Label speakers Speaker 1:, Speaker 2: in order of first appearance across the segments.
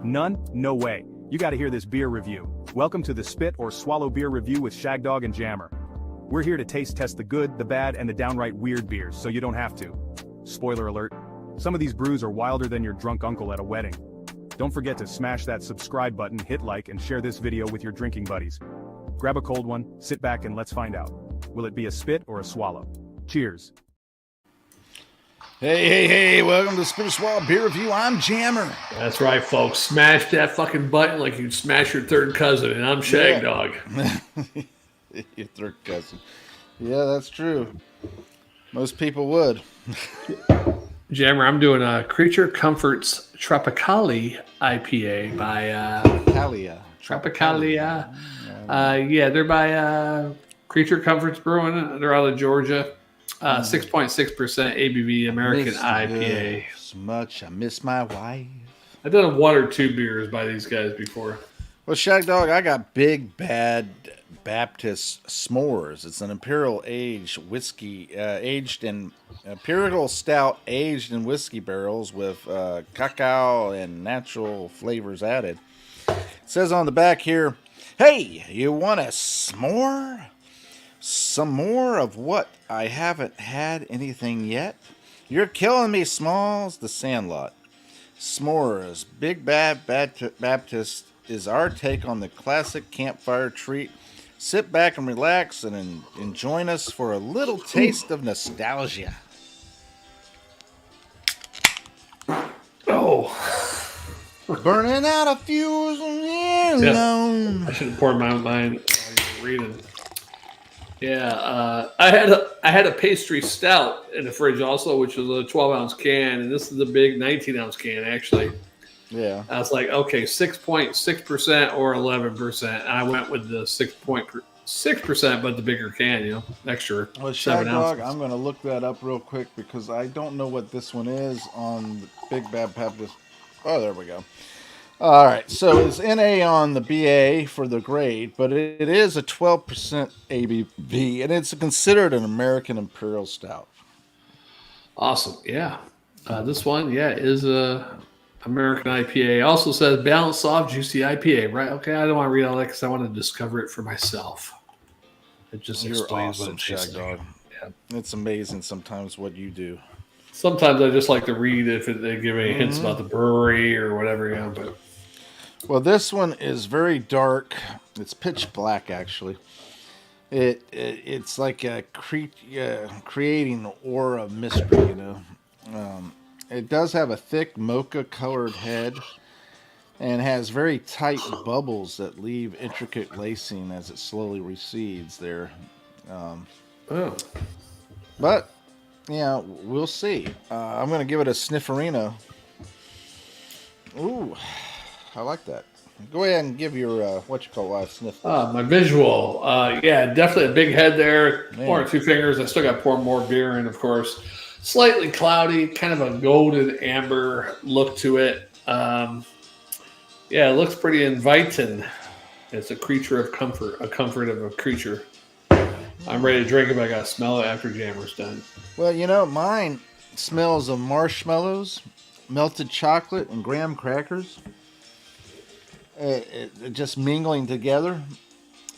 Speaker 1: None? No way. You gotta hear this beer review. Welcome to the Spit or Swallow Beer Review with Shagdog and Jammer. We're here to taste test the good, the bad, and the downright weird beers, so you don't have to. Spoiler alert. Some of these brews are wilder than your drunk uncle at a wedding. Don't forget to smash that subscribe button, hit like, and share this video with your drinking buddies. Grab a cold one, sit back, and let's find out. Will it be a spit or a swallow? Cheers.
Speaker 2: Hey, welcome to Spit or Swallow Beer Review. I'm Jammer.
Speaker 3: That's right, folks. Smash that fucking button like you'd smash your third cousin, and I'm Shagdog.
Speaker 2: Your third cousin. Yeah, that's true. Most people would.
Speaker 3: Jammer, I'm doing a Creature Comforts Tropicália IPA by Tropicália. Yeah, they're by Creature Comforts Brewing. They're out of Georgia. 6.6% ABV American IPA.
Speaker 2: So much. I miss my wife.
Speaker 3: I've done one or two beers by these guys before.
Speaker 2: Well, Shagdog, I got Big Bad Baptist S'mores. It's an Imperial aged whiskey, Imperial Stout aged in whiskey barrels with cacao and natural flavors added. It says on the back here, hey, you want a s'more? Some more of what? I haven't had anything yet. You're killing me, Smalls. The Sandlot. S'mores. Big Bad Baptist is our take on the classic campfire treat. Sit back and relax and join us for a little taste of nostalgia.
Speaker 3: Oh.
Speaker 2: Burning out a fuse alone.
Speaker 3: I should have poured mine while you were reading. Yeah, I had a pastry stout in the fridge also, which was a 12-ounce can, and this is a big 19-ounce can, actually.
Speaker 2: Yeah.
Speaker 3: I was like, okay, 6.6% or 11%. And I went with the 6.6%, but the bigger can, extra.
Speaker 2: Well,
Speaker 3: 7
Speaker 2: Shagdog,
Speaker 3: ounces.
Speaker 2: I'm going to look that up real quick because I don't know what this one is on the Big Bad Baptist. Oh, there we go. All right, so it's NA on the BA for the grade, but it is a 12% ABV, and it's considered an American Imperial Stout.
Speaker 3: Awesome, yeah. This one, is a American IPA. Also says balanced, soft, juicy IPA, right? Okay, I don't want to read all that because I want to discover it for myself. It just explains
Speaker 2: awesome,
Speaker 3: what it tastes like.
Speaker 2: Yeah. It's amazing sometimes what you do.
Speaker 3: Sometimes I just like to read if they give any hints about the brewery or whatever, but...
Speaker 2: Well, this one is very dark. It's pitch black, actually. It's like creating an aura of mystery, It does have a thick mocha-colored head and has very tight bubbles that leave intricate lacing as it slowly recedes there. But, we'll see. I'm going to give it a snifferino. Ooh. I like that. Go ahead and give your, sniff.
Speaker 3: My visual. Definitely a big head there.
Speaker 2: Man.
Speaker 3: 1 or 2 fingers. I still got to pour more beer in, of course. Slightly cloudy, kind of a golden amber look to it. It looks pretty inviting. It's a creature of comfort, a comfort of a creature. I'm ready to drink it, but I got to smell it after Jammer's done.
Speaker 2: Well, mine smells of marshmallows, melted chocolate, and graham crackers. It just mingling together.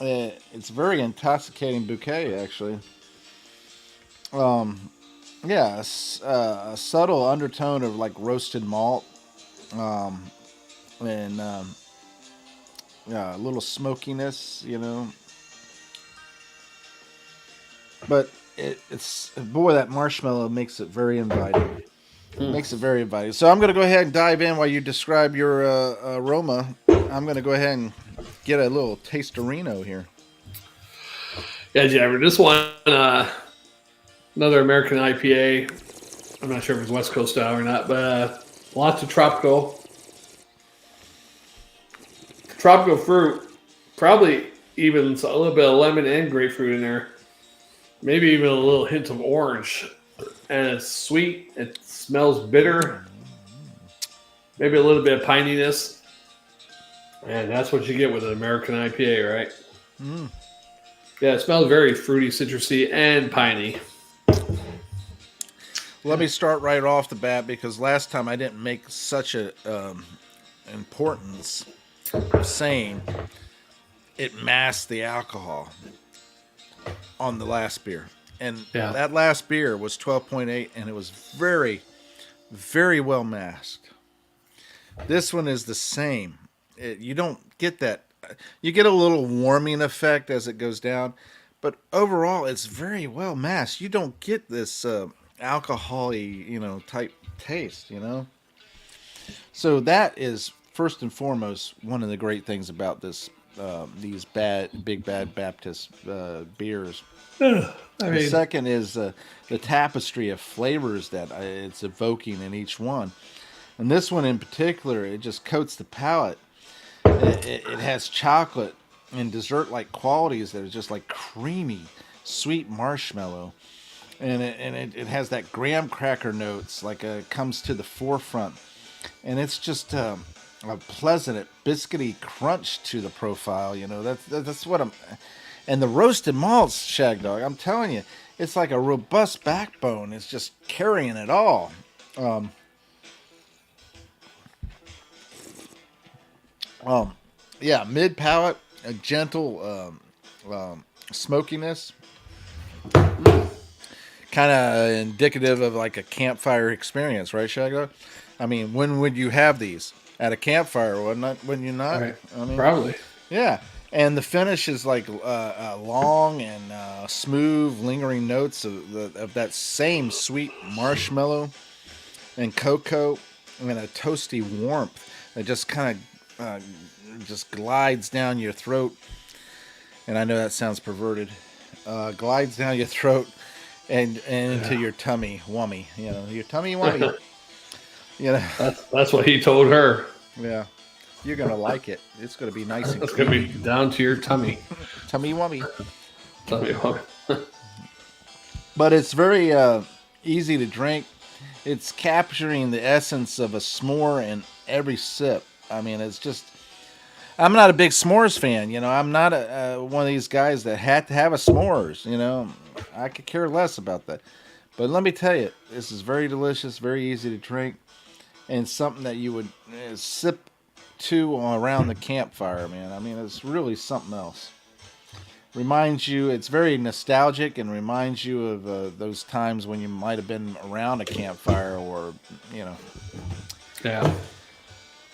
Speaker 2: It's a very intoxicating bouquet, actually. A subtle undertone of like roasted malt, and a little smokiness, But it's that marshmallow makes it very inviting. Makes it very inviting. So I'm going to go ahead and dive in while you describe your aroma. I'm going to go ahead and get a little tasterino here.
Speaker 3: Yeah, Jabber. This one, another American IPA. I'm not sure if it's West Coast style or not, but lots of tropical fruit. Probably even a little bit of lemon and grapefruit in there. Maybe even a little hint of orange. And it's sweet. It smells bitter. Maybe a little bit of pininess. And that's what you get with an American IPA, right? Yeah, it smells very fruity, citrusy, and piney.
Speaker 2: Let me start right off the bat because last time I didn't make such a importance of saying it masked the alcohol on the last beer. And that last beer was 12.8, and it was very, very well masked. This one is the same. You don't get that. You get a little warming effect as it goes down, but overall, it's very well masked. You don't get this alcohol-y, type taste, So that is first and foremost one of the great things about these big bad Baptist beers. The second is the tapestry of flavors that it's evoking in each one. And this one in particular, it just coats the palate. It has chocolate and dessert-like qualities that are just like creamy, sweet marshmallow. And it has that graham cracker notes, comes to the forefront. And it's just a pleasant, biscuity crunch to the profile. That's what I'm... And the roasted malts, Shagdog, I'm telling you, it's like a robust backbone. It's just carrying it all. Mid palate, a gentle smokiness, kind of indicative of like a campfire experience, right, Shagdog? I mean, when would you have these at a campfire? Wouldn't you not?
Speaker 3: Right.
Speaker 2: I mean,
Speaker 3: probably.
Speaker 2: Yeah, and the finish is like long and smooth, lingering notes of that same sweet marshmallow and cocoa, and a toasty warmth that just kind of just glides down your throat. And I know that sounds perverted. Glides down your throat and into your tummy wummy. Your tummy wummy.
Speaker 3: That's what he told her.
Speaker 2: Yeah. You're going to like it. It's going to be nice and
Speaker 3: It's going to be down to your tummy.
Speaker 2: Tummy wummy.
Speaker 3: Tummy wummy.
Speaker 2: But it's very easy to drink. It's capturing the essence of a s'more in every sip. I mean, it's just... I'm not a big s'mores fan. I'm not one of these guys that had to have a s'mores. I could care less about that. But let me tell you, this is very delicious, very easy to drink, and something that you would sip to around the campfire, man. I mean, it's really something else. Reminds you, it's very nostalgic and reminds you of those times when you might have been around a campfire or.
Speaker 3: Yeah.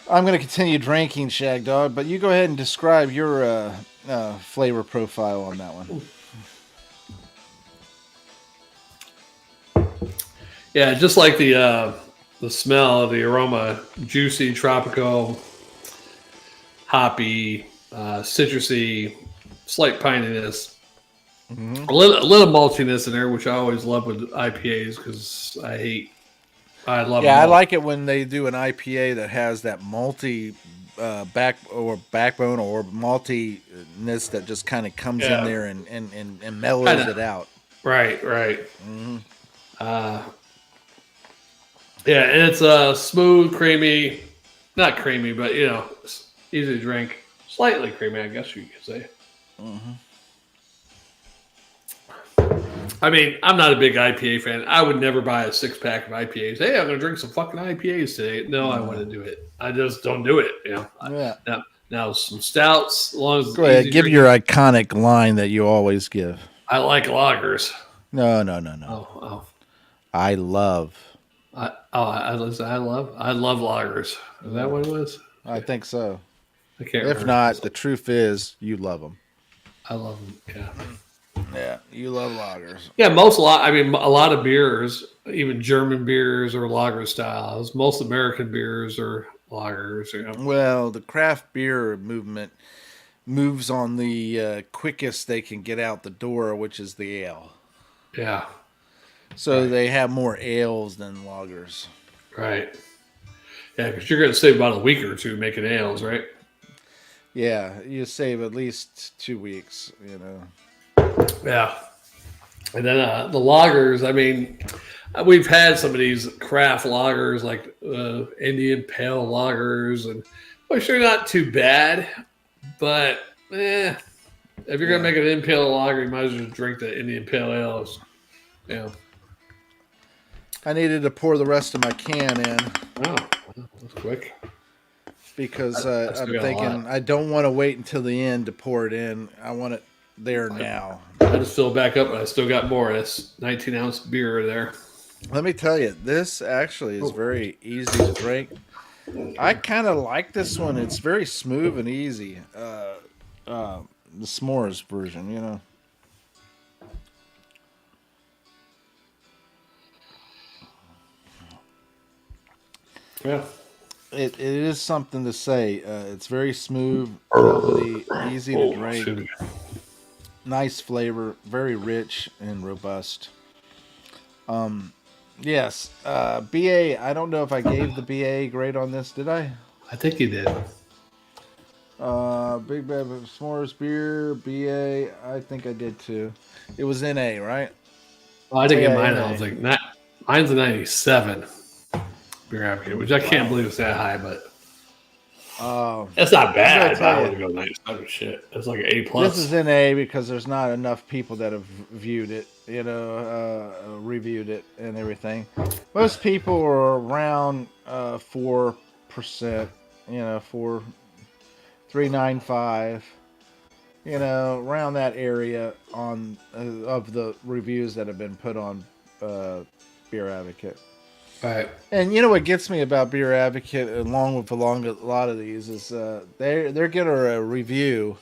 Speaker 2: I'm going to continue drinking, Shagdog, but you go ahead and describe your flavor profile on that one.
Speaker 3: Yeah, just like the smell, the aroma, juicy, tropical, hoppy, citrusy, slight pininess, a little maltiness in there, which I always love with IPAs because I love.
Speaker 2: Yeah, I like it when they do an IPA that has that malty backbone or maltiness that just kind of comes in there and mellows it out.
Speaker 3: Right. Mm-hmm. And it's smooth, creamy, not creamy, but easy to drink, slightly creamy, I guess you could say.
Speaker 2: Mm-hmm.
Speaker 3: I mean, I'm not a big IPA fan. I would never buy a 6-pack of IPAs. Hey, I'm going to drink some fucking IPAs today. No, I want to do it. I just don't do it.
Speaker 2: Yeah.
Speaker 3: Now some stouts. As long as
Speaker 2: go ahead, give your iconic line that you always give.
Speaker 3: I like lagers.
Speaker 2: No.
Speaker 3: Oh.
Speaker 2: I love.
Speaker 3: I love lagers. Is that what it was?
Speaker 2: I think so.
Speaker 3: I can't.
Speaker 2: If not, the truth is, you love them.
Speaker 3: I love them. Yeah.
Speaker 2: Yeah, you love lagers.
Speaker 3: Yeah, a lot of beers, even German beers are lager styles. Most American beers are lagers.
Speaker 2: Well, the craft beer movement moves on the quickest they can get out the door, which is the ale.
Speaker 3: Yeah.
Speaker 2: So they have more ales than lagers.
Speaker 3: Right. Yeah, because you're going to save about a week or two making ales, right?
Speaker 2: Yeah, you save at least 2 weeks,
Speaker 3: Yeah. And then the lagers, I mean, we've had some of these craft lagers like Indian Pale lagers, and which are not too bad, but if you're going to make an Imperial lager, you might as well drink the Indian Pale Ales. Yeah.
Speaker 2: I needed to pour the rest of my can in.
Speaker 3: Oh, that's quick.
Speaker 2: because
Speaker 3: I
Speaker 2: I'm
Speaker 3: still got a
Speaker 2: thinking
Speaker 3: lot.
Speaker 2: I don't want to wait until the end to pour it in. I want it there now.
Speaker 3: I just filled back up, and I still got more. That's 19-ounce beer there.
Speaker 2: Let me tell you, this actually is very easy to drink. I kind of like this one. It's very smooth and easy. The s'mores version, you know.
Speaker 3: Yeah.
Speaker 2: It is something to say. It's very smooth, bubbly, easy to drink.
Speaker 3: Excuse me.
Speaker 2: Nice flavor, very rich and robust. Yes, BA. I don't know if I gave the BA grade on this. Did I?
Speaker 3: I think you did.
Speaker 2: Big Bad S'mores beer BA. I think I did too. It was NA, right?
Speaker 3: Well, I didn't get
Speaker 2: Yeah,
Speaker 3: mine.
Speaker 2: yeah.
Speaker 3: I was like, mine's a 97 beer advocate, which I can't believe it's that high, but that's not bad.
Speaker 2: tell
Speaker 3: I
Speaker 2: you.
Speaker 3: would go 97 shit. It's like an A plus.
Speaker 2: This is NA because there's not enough people that have viewed it, you know, reviewed it and everything. Most people are around 4%, you know, 3.95, you know, around that area on of the reviews that have been put on Beer Advocate.
Speaker 3: Right.
Speaker 2: And you know what gets me about Beer Advocate, along with a lot of these, is they're getting a review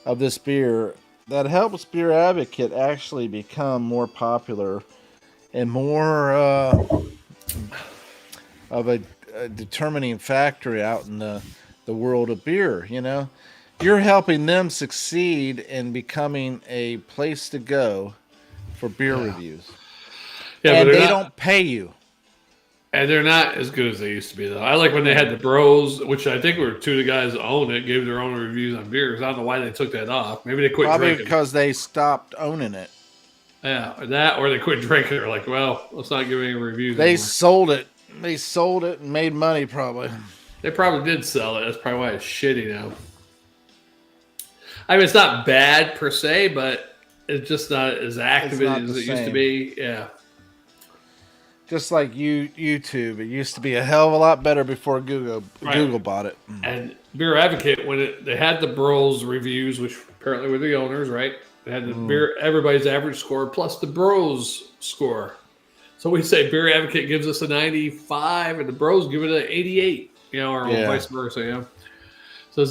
Speaker 2: of this beer that helps Beer Advocate actually become more popular and more of a determining factor out in the world of beer. You know, you're helping them succeed in becoming a place to go for beer reviews,
Speaker 3: Yeah,
Speaker 2: and
Speaker 3: but
Speaker 2: they don't pay you.
Speaker 3: And they're not as good as they used to be, though. I like when they had the Bros, which I think were two of the guys that owned it, gave their own reviews on beers. I don't know why they took that off. Maybe they quit
Speaker 2: Probably
Speaker 3: drinking.
Speaker 2: because they stopped owning it.
Speaker 3: Yeah, that or they quit drinking. They're like, well, let's not give any reviews
Speaker 2: They
Speaker 3: anymore.
Speaker 2: sold it. They sold it and made money, probably.
Speaker 3: They probably did sell it. That's probably why it's shitty now. I mean, it's not bad per se, but it's just not as active
Speaker 2: not
Speaker 3: as
Speaker 2: the
Speaker 3: it used to
Speaker 2: same.
Speaker 3: be. Yeah.
Speaker 2: Just like YouTube, it used to be a hell of a lot better before Google
Speaker 3: Right.
Speaker 2: bought it.
Speaker 3: And Beer Advocate, when they had the Bros reviews, which apparently were the owners, right? They had the beer, everybody's average score plus the Bros score. So we say Beer Advocate gives us a 95, and the Bros give it an 88. You know, or vice versa. Yeah. So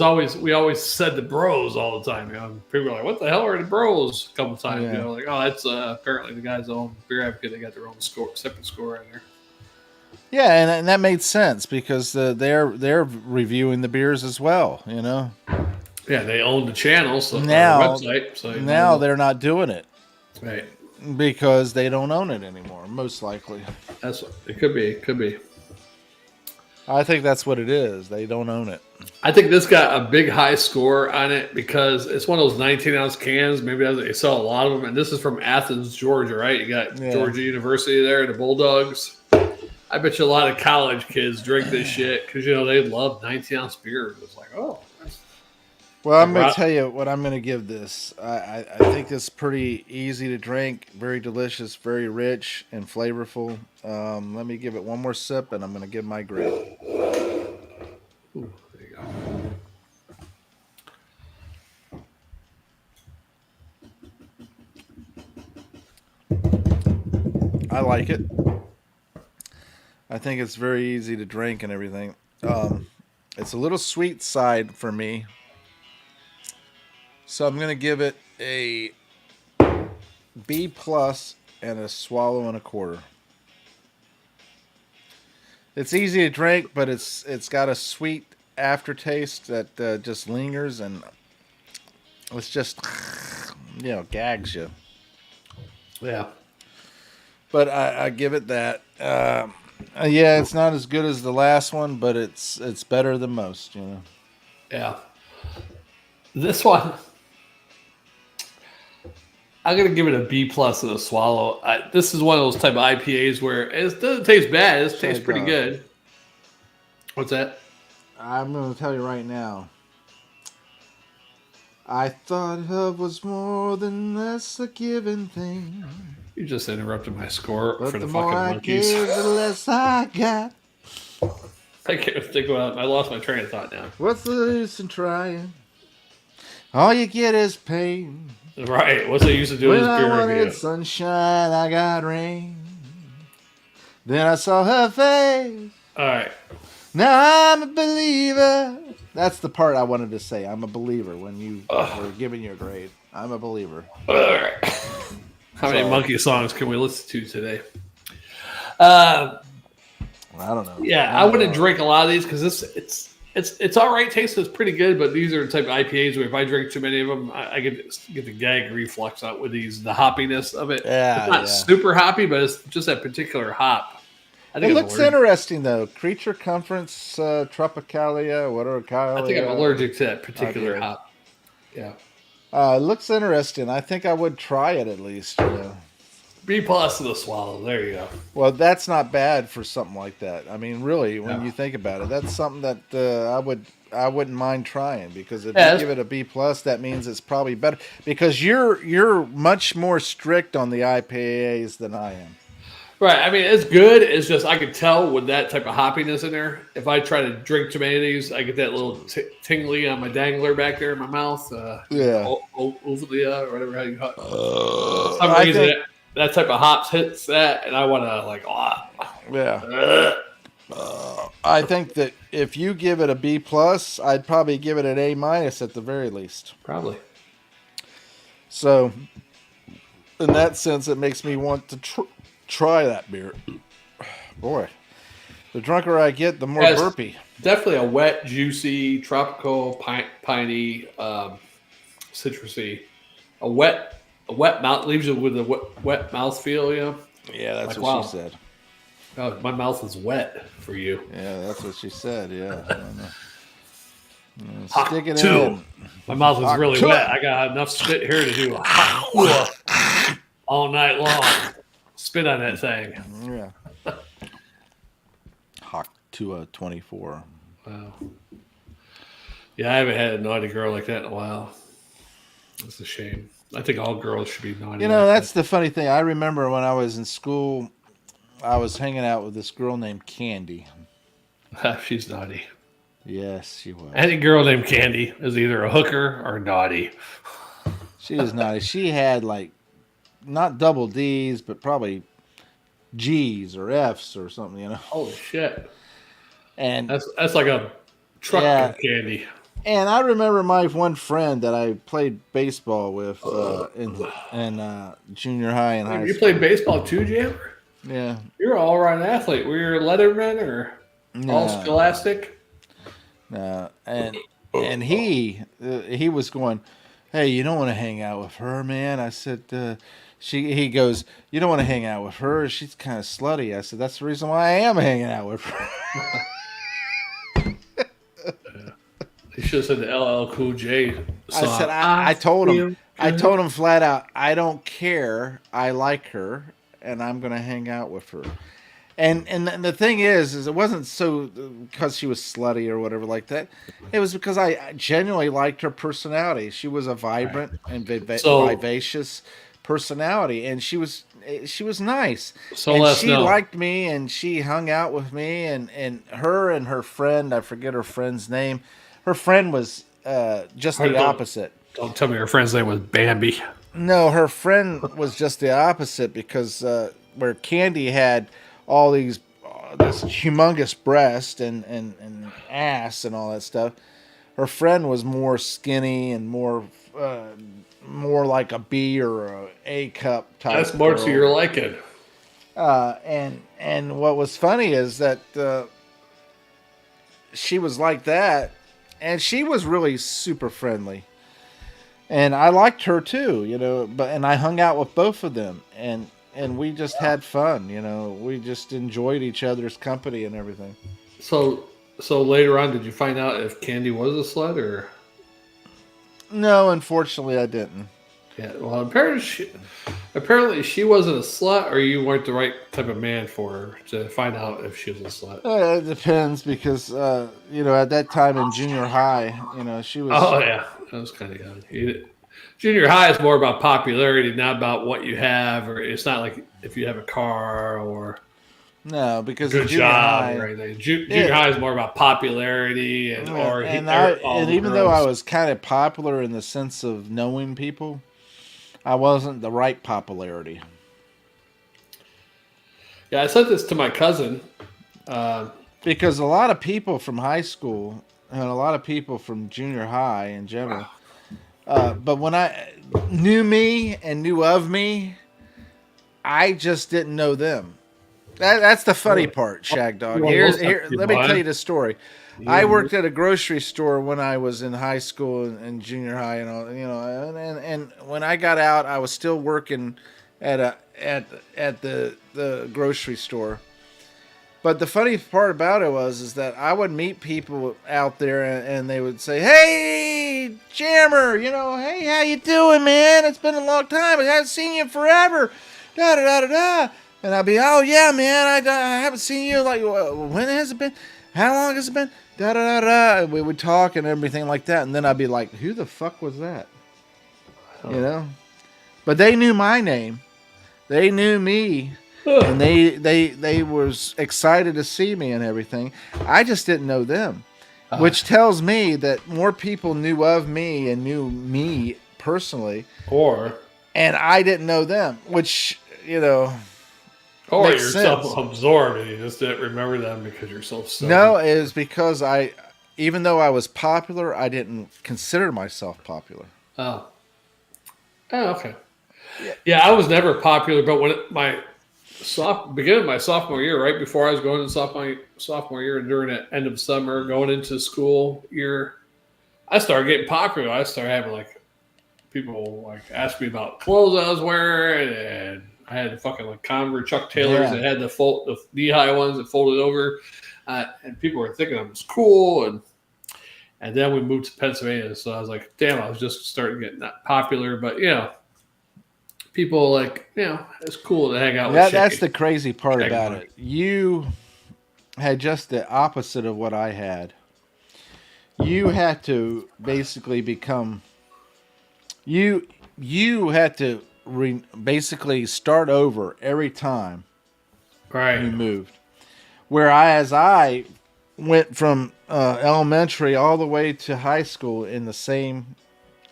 Speaker 3: we always said the Bros all the time. You know, people are like, "What the hell are the Bros?" A couple times.
Speaker 2: Yeah.
Speaker 3: You know, like, "Oh, that's apparently the guys that own Beer Advocate. They got their own separate score in there."
Speaker 2: Yeah, and that made sense because they're reviewing the beers as well. You know,
Speaker 3: Yeah, they own the channel, so
Speaker 2: now
Speaker 3: website. So
Speaker 2: now they're not doing it
Speaker 3: right.
Speaker 2: because they don't own it anymore. Most likely,
Speaker 3: That's it. Could be. It could be.
Speaker 2: I think that's what it is. They don't own it.
Speaker 3: I think this got a big high score on it because it's one of those 19-ounce cans. Maybe they sell a lot of them. And this is from Athens, Georgia, right? You got Georgia University there, the Bulldogs. I bet you a lot of college kids drink this shit because, you know, they love 19-ounce beer. It's like, oh.
Speaker 2: Well, I'm going to tell you what I'm going to give this. I think it's pretty easy to drink, very delicious, very rich and flavorful. Let me give it one more sip, and I'm going to give my grade.
Speaker 3: Ooh, there you go.
Speaker 2: I like it. I think it's very easy to drink and everything. It's a little sweet side for me. So I'm going to give it a B plus and a swallow and a quarter. It's easy to drink, but it's got a sweet aftertaste that just lingers, and it's just, you know, gags you.
Speaker 3: Yeah.
Speaker 2: But I give it that. Yeah, it's not as good as the last one, but it's better than most, you know.
Speaker 3: Yeah. This one, I'm going to give it a B plus and a swallow. This is one of those type of IPAs where it doesn't taste bad. It tastes pretty good. What's that?
Speaker 2: I'm going to tell you right now. I thought love was more than less a given thing.
Speaker 3: You just interrupted my score
Speaker 2: But
Speaker 3: for the
Speaker 2: the
Speaker 3: fucking
Speaker 2: more I
Speaker 3: monkeys.
Speaker 2: give, the less I got.
Speaker 3: I can't think about it. I lost my train of thought now.
Speaker 2: What's the use in trying? All you get is pain.
Speaker 3: Right. What's the use of doing
Speaker 2: When
Speaker 3: this
Speaker 2: I
Speaker 3: beer
Speaker 2: wanted
Speaker 3: review?
Speaker 2: sunshine, I got rain. Then I saw her face.
Speaker 3: All right.
Speaker 2: Now I'm a believer. That's the part I wanted to say. I'm a believer when you were giving your grade. I'm a believer.
Speaker 3: All right. How many
Speaker 2: Sorry.
Speaker 3: monkey songs can we listen to today?
Speaker 2: I don't know.
Speaker 3: Yeah, I wouldn't drink a lot of these because it's all right. Taste is pretty good, but these are the type of IPAs where if I drink too many of them, I get the gag reflux out with these. The hoppiness of it.
Speaker 2: Yeah,
Speaker 3: it's not super hoppy, but it's just that particular hop. I think
Speaker 2: It
Speaker 3: I'm
Speaker 2: looks
Speaker 3: allergic.
Speaker 2: interesting though. Creature Conference, Tropicalia, whatever.
Speaker 3: I think I'm allergic to that particular
Speaker 2: IPA.
Speaker 3: hop. Yeah.
Speaker 2: It looks interesting. I think I would try it at least. You know.
Speaker 3: B plus to the swallow. There you go.
Speaker 2: Well, that's not bad for something like that. I mean, really, when
Speaker 3: Yeah.
Speaker 2: you think about it, that's something that I wouldn't mind trying because if
Speaker 3: Yeah,
Speaker 2: you give it a B plus, that means it's probably better because you're much more strict on the IPAs than I am.
Speaker 3: Right. I mean, it's good. It's just I could tell with that type of hoppiness in there. If I try to drink too many of these, I get that little tingly on my dangler back there in my mouth.
Speaker 2: Yeah.
Speaker 3: Uvlia or whatever how you call it. For
Speaker 2: I
Speaker 3: some reason,
Speaker 2: think-
Speaker 3: that type of hops hits that, and I want to like,
Speaker 2: Yeah. I think that if you give it a B plus, I'd probably give it an A minus at the very least.
Speaker 3: probably.
Speaker 2: So, in that sense, it makes me want to try that beer. Boy, the drunker I get, the more
Speaker 3: Yes.
Speaker 2: burpy.
Speaker 3: Definitely a wet, juicy, tropical, piney, citrusy. A wet mouth leaves you with a wet mouth feel. You know,
Speaker 2: Yeah, that's
Speaker 3: Like,
Speaker 2: what
Speaker 3: wow.
Speaker 2: she said.
Speaker 3: oh, my mouth is wet for you.
Speaker 2: Yeah, that's what she said. Yeah. I don't know.
Speaker 3: Hot
Speaker 2: Stick it
Speaker 3: two.
Speaker 2: in.
Speaker 3: My mouth is
Speaker 2: Hot
Speaker 3: really
Speaker 2: two.
Speaker 3: wet. I got enough spit here to do a hot all night long. Spit on that thing.
Speaker 2: Yeah. Hawk to a 24.
Speaker 3: Wow. Yeah, I haven't had a naughty girl like that in a while. That's a shame. I think all girls should be naughty.
Speaker 2: You know,
Speaker 3: like
Speaker 2: that's the funny thing. I remember when I was in school, I was hanging out with this girl named Candy.
Speaker 3: that. She's naughty.
Speaker 2: Yes, she was.
Speaker 3: Any girl named Candy is either a hooker or naughty.
Speaker 2: She was naughty. She had like not double D's, but probably G's or F's or something, you know.
Speaker 3: Holy shit.
Speaker 2: And
Speaker 3: That's like a truck
Speaker 2: Yeah.
Speaker 3: of candy.
Speaker 2: and I remember my one friend that I played baseball with in junior high and high
Speaker 3: You
Speaker 2: school.
Speaker 3: played baseball too, Jammer?
Speaker 2: Yeah.
Speaker 3: You're an all-around athlete. Were you a Letterman or all
Speaker 2: No.
Speaker 3: Scholastic?
Speaker 2: And he was going, hey, you don't want to hang out with her, man. I said, he goes, you don't want to hang out with her. She's kind of slutty. I said, that's the reason why I am hanging out with her.
Speaker 3: You should have said the LL Cool J song.
Speaker 2: I said, I told him flat out, I don't care. I like her, and I'm going to hang out with her. And the thing is it wasn't so because she was slutty or whatever like that. It was because I genuinely liked her personality. She was a vibrant and vivacious personality, and she was nice.
Speaker 3: So
Speaker 2: and
Speaker 3: let us
Speaker 2: she
Speaker 3: know.
Speaker 2: liked me, and she hung out with me, and her and her friend, I forget her friend's name. Her friend was just the opposite.
Speaker 3: Don't tell me your friend's name was Bambi.
Speaker 2: No, her friend was just the opposite because where Candy had all these this humongous breast and ass and all that stuff, her friend was more skinny and more like a B or a A cup type.
Speaker 3: That's more
Speaker 2: girl.
Speaker 3: to your liking.
Speaker 2: And what was funny is that she was like that, and she was really super friendly. And I liked her too, you know, and I hung out with both of them, and we just had fun, you know. We just enjoyed each other's company and everything.
Speaker 3: So later on, did you find out if Candy was a slut or?
Speaker 2: No, unfortunately, I didn't.
Speaker 3: Yeah, well, apparently she wasn't a slut, or you weren't the right type of man for her to find out if she was a slut.
Speaker 2: It depends because, you know, at that time in junior high, you know, she was.
Speaker 3: Oh yeah, that was kind of young. Junior high is more about popularity, not about what you have, or it's not like if you have a car or.
Speaker 2: No, because
Speaker 3: good
Speaker 2: junior
Speaker 3: job
Speaker 2: high,
Speaker 3: or anything. Junior high is more about popularity and
Speaker 2: and even though I was kind of popular in the sense of knowing people, I wasn't the right popularity.
Speaker 3: Yeah, I sent this to my cousin.
Speaker 2: Because a lot of people from high school and a lot of people from junior high in general, but when I knew me and knew of me, I just didn't know them. That's the funny part, Shagdog. Let me tell you the story. I worked at a grocery store when I was in high school and junior high, and all, and when I got out, I was still working at the grocery store. But the funny part about it is that I would meet people out there and they would say, "Hey, Jammer, hey, how you doing, man? It's been a long time. I haven't seen you in forever." Da da da da da. And I'd be, "Oh yeah, man, I haven't seen you like when has it been? How long has it been?" Da da da da. And we would talk and everything like that, and then I'd be like, "Who the fuck was that?" But they knew my name, they knew me. And they was excited to see me and everything. I just didn't know them, which tells me that more people knew of me and knew me personally, and I didn't know them, which
Speaker 3: or
Speaker 2: you're
Speaker 3: self-absorbed and you just didn't remember them because you're so stubborn.
Speaker 2: No, it was because even though I was popular, I didn't consider myself popular.
Speaker 3: Oh, okay. Yeah, I was never popular, but when beginning of my sophomore year, right before I was going to sophomore year, during the end of summer, going into school year, I started getting popular. I started having people ask me about clothes I was wearing, and I had fucking Converse Chuck Taylors that had the knee-high ones that folded over, and people were thinking I was cool, and then we moved to Pennsylvania, so I was like, damn, I was just starting to get not popular, but people it's cool to hang out with.
Speaker 2: That's the crazy part about it. You had just the opposite of what I had. You had to basically become. You had to basically start over every time you moved. Whereas I went from elementary all the way to high school in the same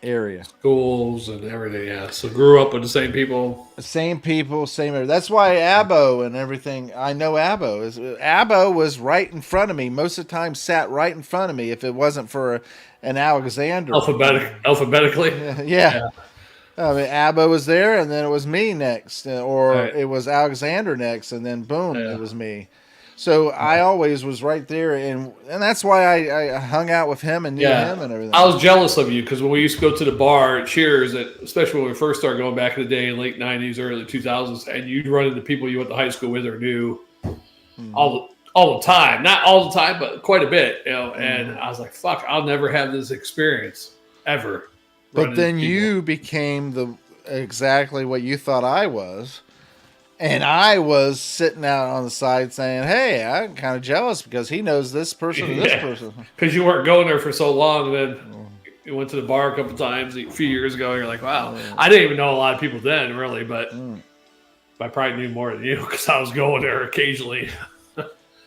Speaker 2: area,
Speaker 3: schools and everything. Yeah, so grew up with the same people,
Speaker 2: same area. That's why Abbo and everything. I know Abbo was right in front of me most of the time. Sat right in front of me if it wasn't for an Alexander.
Speaker 3: Alphabetically.
Speaker 2: Yeah. I mean, Abbo was there, and then it was me next, it was Alexander next, and then boom, it was me. So I always was right there, and that's why I hung out with him and knew him and everything.
Speaker 3: I was jealous of you because when we used to go to the bar at Cheers, especially when we first started going back in the day, late 90s, early 2000s, and you'd run into people you went to high school with or knew all the time. Not all the time, but quite a bit. And I was like, fuck, I'll never have this experience ever.
Speaker 2: But then you became exactly what you thought I was. And I was sitting out on the side saying, "Hey, I'm kind of jealous because he knows this person and this person."
Speaker 3: Because you weren't going there for so long. Then you went to the bar a couple times a few years ago. And you're like, wow. I didn't even know a lot of people then, really. But I probably knew more than you because I was going there occasionally.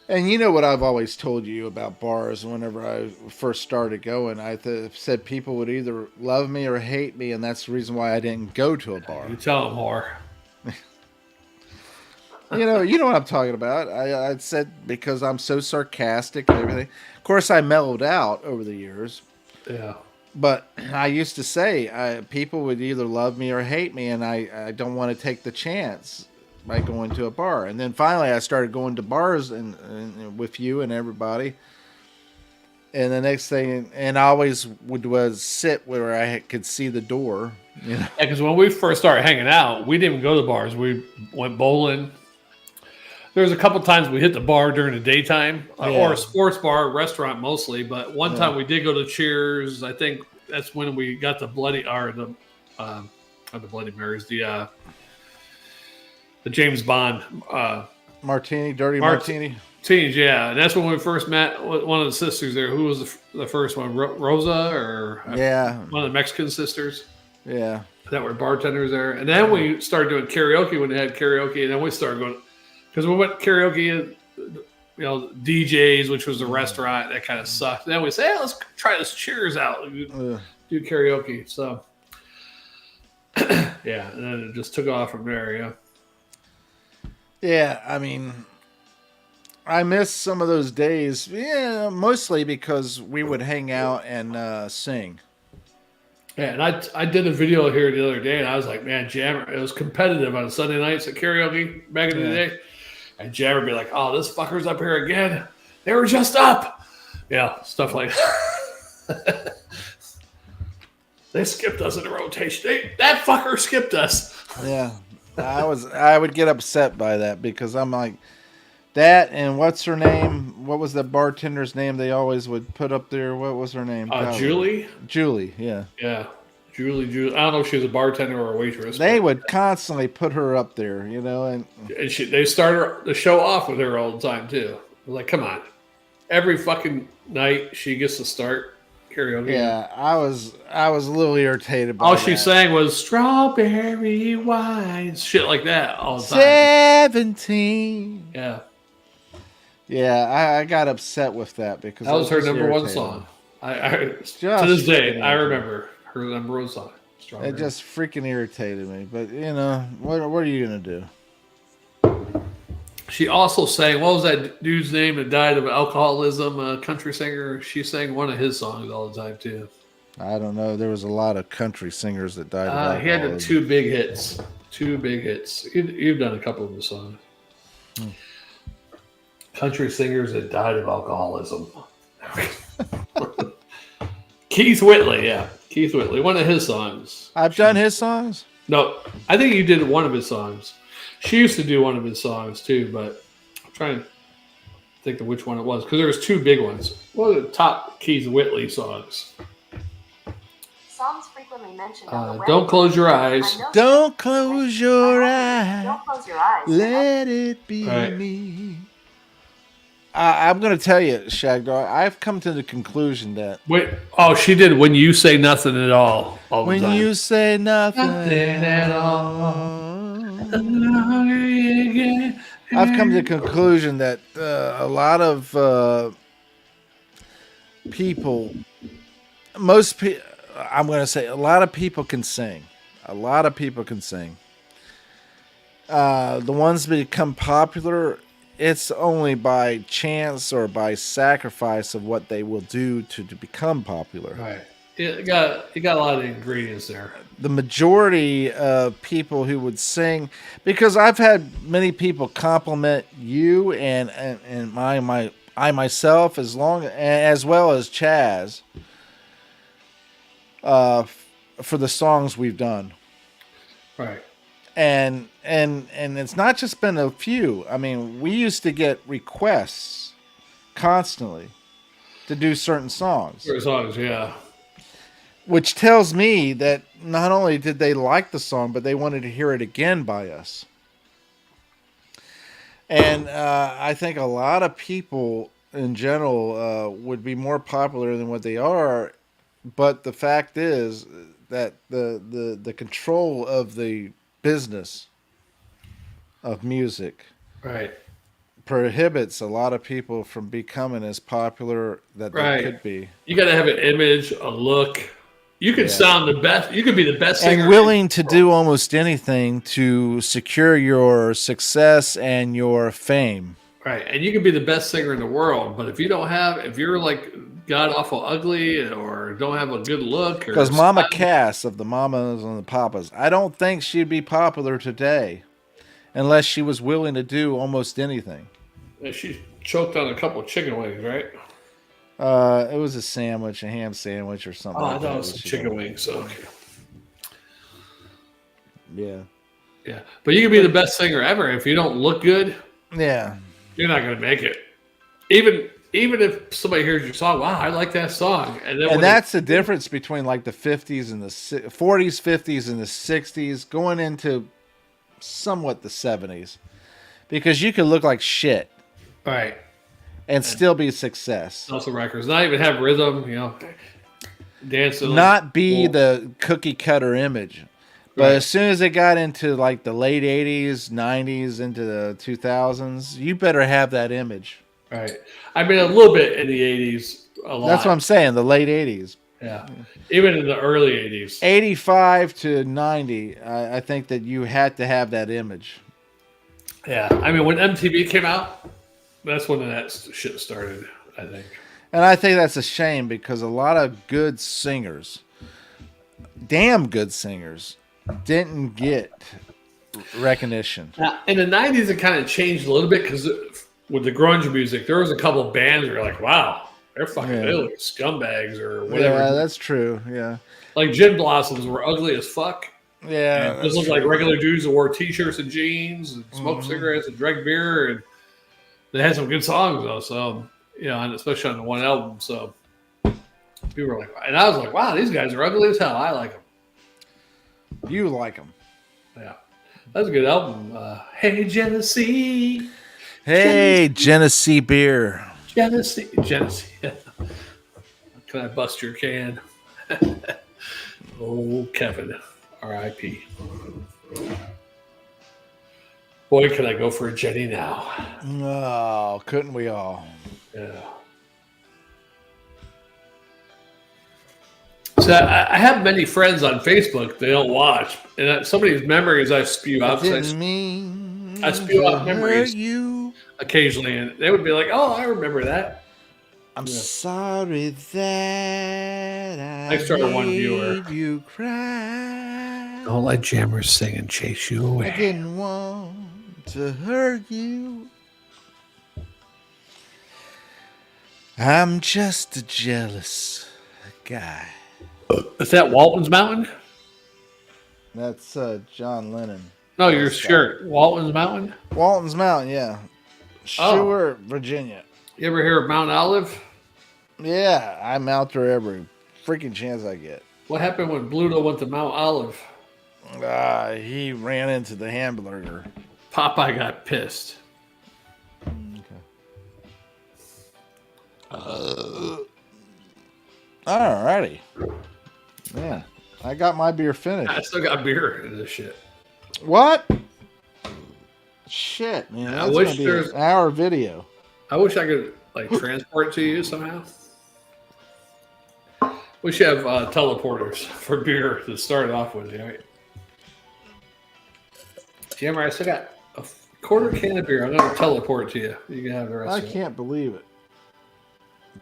Speaker 2: And you know what I've always told you about bars whenever I first started going? I said people would either love me or hate me, and that's the reason why I didn't go to a bar.
Speaker 3: You tell them more.
Speaker 2: You know what I'm talking about. I said because I'm so sarcastic and everything. Of course, I mellowed out over the years.
Speaker 3: Yeah.
Speaker 2: But I used to say people would either love me or hate me, and I don't want to take the chance by going to a bar. And then finally, I started going to bars and with you and everybody. And the next thing, and I always was sit where I could see the door.
Speaker 3: Yeah, because when we first started hanging out, we didn't even go to bars. We went bowling. There was a couple times we hit the bar during the daytime, or a sports bar, restaurant mostly. But one time we did go to Cheers. I think that's when we got the Bloody Marys, the James Bond
Speaker 2: martini, dirty martini.
Speaker 3: Martinis, yeah. And that's when we first met one of the sisters there. Who was the first one? Rosa or one of the Mexican sisters.
Speaker 2: Yeah,
Speaker 3: that were bartenders there. And then we started doing karaoke when they had karaoke, and then we started going. Because we went karaoke, DJs, which was a restaurant, that kind of sucked. Then we say, hey, let's try this Cheers out. Do karaoke. So, yeah, and then it just took off from there, yeah.
Speaker 2: Yeah, I mean, I miss some of those days. Yeah, mostly because we would hang out and sing.
Speaker 3: Yeah, and I did a video here the other day, and I was like, man, Jammer, it was competitive on Sunday nights at karaoke back in the day. And Jammer would be like, oh, this fucker's up here again. They were just up. Yeah, stuff like that. They skipped us in the rotation. That fucker skipped us.
Speaker 2: Yeah, I would get upset by that because I'm like, that and what's her name? What was that bartender's name they always would put up there? What was her name?
Speaker 3: Julie?
Speaker 2: Julie, yeah.
Speaker 3: Yeah, Julie. I don't know if she was a bartender or a waitress.
Speaker 2: They would constantly put her up there, and
Speaker 3: they started the show off with her all the time, too. Like, come on. Every fucking night she gets to start karaoke.
Speaker 2: Yeah, I was a little irritated by
Speaker 3: all
Speaker 2: that.
Speaker 3: she sang was strawberry wine, shit like that all the time.
Speaker 2: 17.
Speaker 3: Yeah.
Speaker 2: Yeah, I got upset with that because
Speaker 3: that was her number
Speaker 2: irritated.
Speaker 3: one song. To this day, I remember her number one song. Strawberry.
Speaker 2: It just freaking irritated me. But what are you gonna do?
Speaker 3: She also sang. What was that dude's name that died of alcoholism? A country singer. She sang one of his songs all the time too.
Speaker 2: I don't know. There was a lot of country singers that died of alcoholism.
Speaker 3: He had the two big hits. You've done a couple of the songs. Country singers that died of alcoholism. Keith Whitley, yeah. Keith Whitley, one of his songs.
Speaker 2: I've done his songs?
Speaker 3: No, I think you did one of his songs. She used to do one of his songs too, but I'm trying to think of which one it was because there was two big ones. What are the top Keith Whitley songs?
Speaker 4: Songs frequently mentioned on the
Speaker 3: Don't Close Your Eyes.
Speaker 2: Don't close your eyes.
Speaker 4: Don't close your eyes.
Speaker 2: Let it be me. I'm going to tell you, Shagdog, I've come to the conclusion that...
Speaker 3: Wait, she did When You Say Nothing at All the
Speaker 2: when
Speaker 3: time.
Speaker 2: you say nothing
Speaker 3: at all.
Speaker 2: I've come to the conclusion that a lot of people, I'm going to say a lot of people can sing. A lot of people can sing. The ones that become popular, it's only by chance or by sacrifice of what they will do to become popular.
Speaker 3: Right. You got a lot of ingredients there.
Speaker 2: The majority of people who would sing, because I've had many people compliment you and I myself as well as Chaz for the songs we've done.
Speaker 3: Right.
Speaker 2: And it's not just been a few. I mean, we used to get requests constantly to do certain songs.
Speaker 3: Certain songs, yeah.
Speaker 2: Which tells me that not only did they like the song, but they wanted to hear it again by us. And I think a lot of people in general would be more popular than what they are. But the fact is that the control of the business of music prohibits a lot of people from becoming as popular that they could be.
Speaker 3: You got to have an image, a look. You can sound the best. You could be the best singer.
Speaker 2: And willing to do almost anything to secure your success and your fame.
Speaker 3: Right. And you can be the best singer in the world. But if you're like god awful ugly or don't have a good look.
Speaker 2: Because Mama Cass of the Mamas and the Papas, I don't think she'd be popular today unless she was willing to do almost anything.
Speaker 3: She choked on a couple of chicken wings, right?
Speaker 2: It was a sandwich, a ham sandwich or something.
Speaker 3: I thought it was chicken wings. So okay.
Speaker 2: Yeah.
Speaker 3: Yeah. But you can be the best singer ever. If you don't look good,
Speaker 2: yeah,
Speaker 3: you're not going to make it. Even if somebody hears your song, wow, I like that song.
Speaker 2: And that's the difference between like the 50s and the 40s, 50s, and the 60s, going into somewhat the 70s. Because you could look like shit.
Speaker 3: Right.
Speaker 2: And still be a success.
Speaker 3: Also records. Not even have rhythm, dancing.
Speaker 2: Not be the cookie cutter image. But as soon as they got into like the late 80s, 90s, into the 2000s, you better have that image.
Speaker 3: Right. I mean, a little bit in the 80s. A lot.
Speaker 2: That's what I'm saying, the late 80s.
Speaker 3: Yeah. Even in the early 80s.
Speaker 2: 85 to 90, I think that you had to have that image.
Speaker 3: Yeah. I mean, when MTV came out, that's when that shit started, I think.
Speaker 2: And I think that's a shame because a lot of good singers, damn good singers, didn't get recognition.
Speaker 3: Now, in the 90s, it kind of changed a little bit because with the grunge music, there was a couple of bands that were like, wow, they're fucking they look like scumbags or whatever.
Speaker 2: Yeah, that's true. Yeah.
Speaker 3: Like Gin Blossoms were ugly as fuck.
Speaker 2: Yeah.
Speaker 3: Just looked like regular dudes that wore t-shirts and jeans and smoked cigarettes and drank beer. And they had some good songs, though. So, and especially on the one album. So people were like, and I was like, wow, these guys are ugly as hell. I like them.
Speaker 2: You like them.
Speaker 3: Yeah. That's a good album. Hey, Genesee.
Speaker 2: Hey, Genesee beer.
Speaker 3: Genesee. Can I bust your can? Oh, Kevin. R.I.P. Boy, could I go for a Jenny now.
Speaker 2: Oh, couldn't we all?
Speaker 3: Yeah. So I have many friends on Facebook they don't watch, and some of these memories I spew out. I spew out memories occasionally, and they would be like, "Oh, I remember that."
Speaker 2: I'm sorry that
Speaker 3: I started one viewer.
Speaker 2: You cry.
Speaker 3: Don't let jammers sing and chase you away.
Speaker 2: I didn't want to hurt you. I'm just a jealous guy.
Speaker 3: Is that Walton's Mountain?
Speaker 2: That's John Lennon.
Speaker 3: No, your shirt. Walton's Mountain?
Speaker 2: Walton's Mountain, yeah. Sure, Virginia.
Speaker 3: You ever hear of Mount Olive?
Speaker 2: Yeah, I'm out there every freaking chance I get.
Speaker 3: What happened when Bluto went to Mount Olive?
Speaker 2: He ran into the hamburger.
Speaker 3: Popeye got pissed.
Speaker 2: Alrighty. Yeah, I got my beer finished.
Speaker 3: I still got beer in this shit.
Speaker 2: What? Shit, man. That's going to be an hour video.
Speaker 3: I wish I could transport it to you somehow. We should have teleporters for beer to start off with, right? Jammer, I still got a quarter can of beer. I'm going to teleport it to you. You can have the rest of it.
Speaker 2: I can't believe it.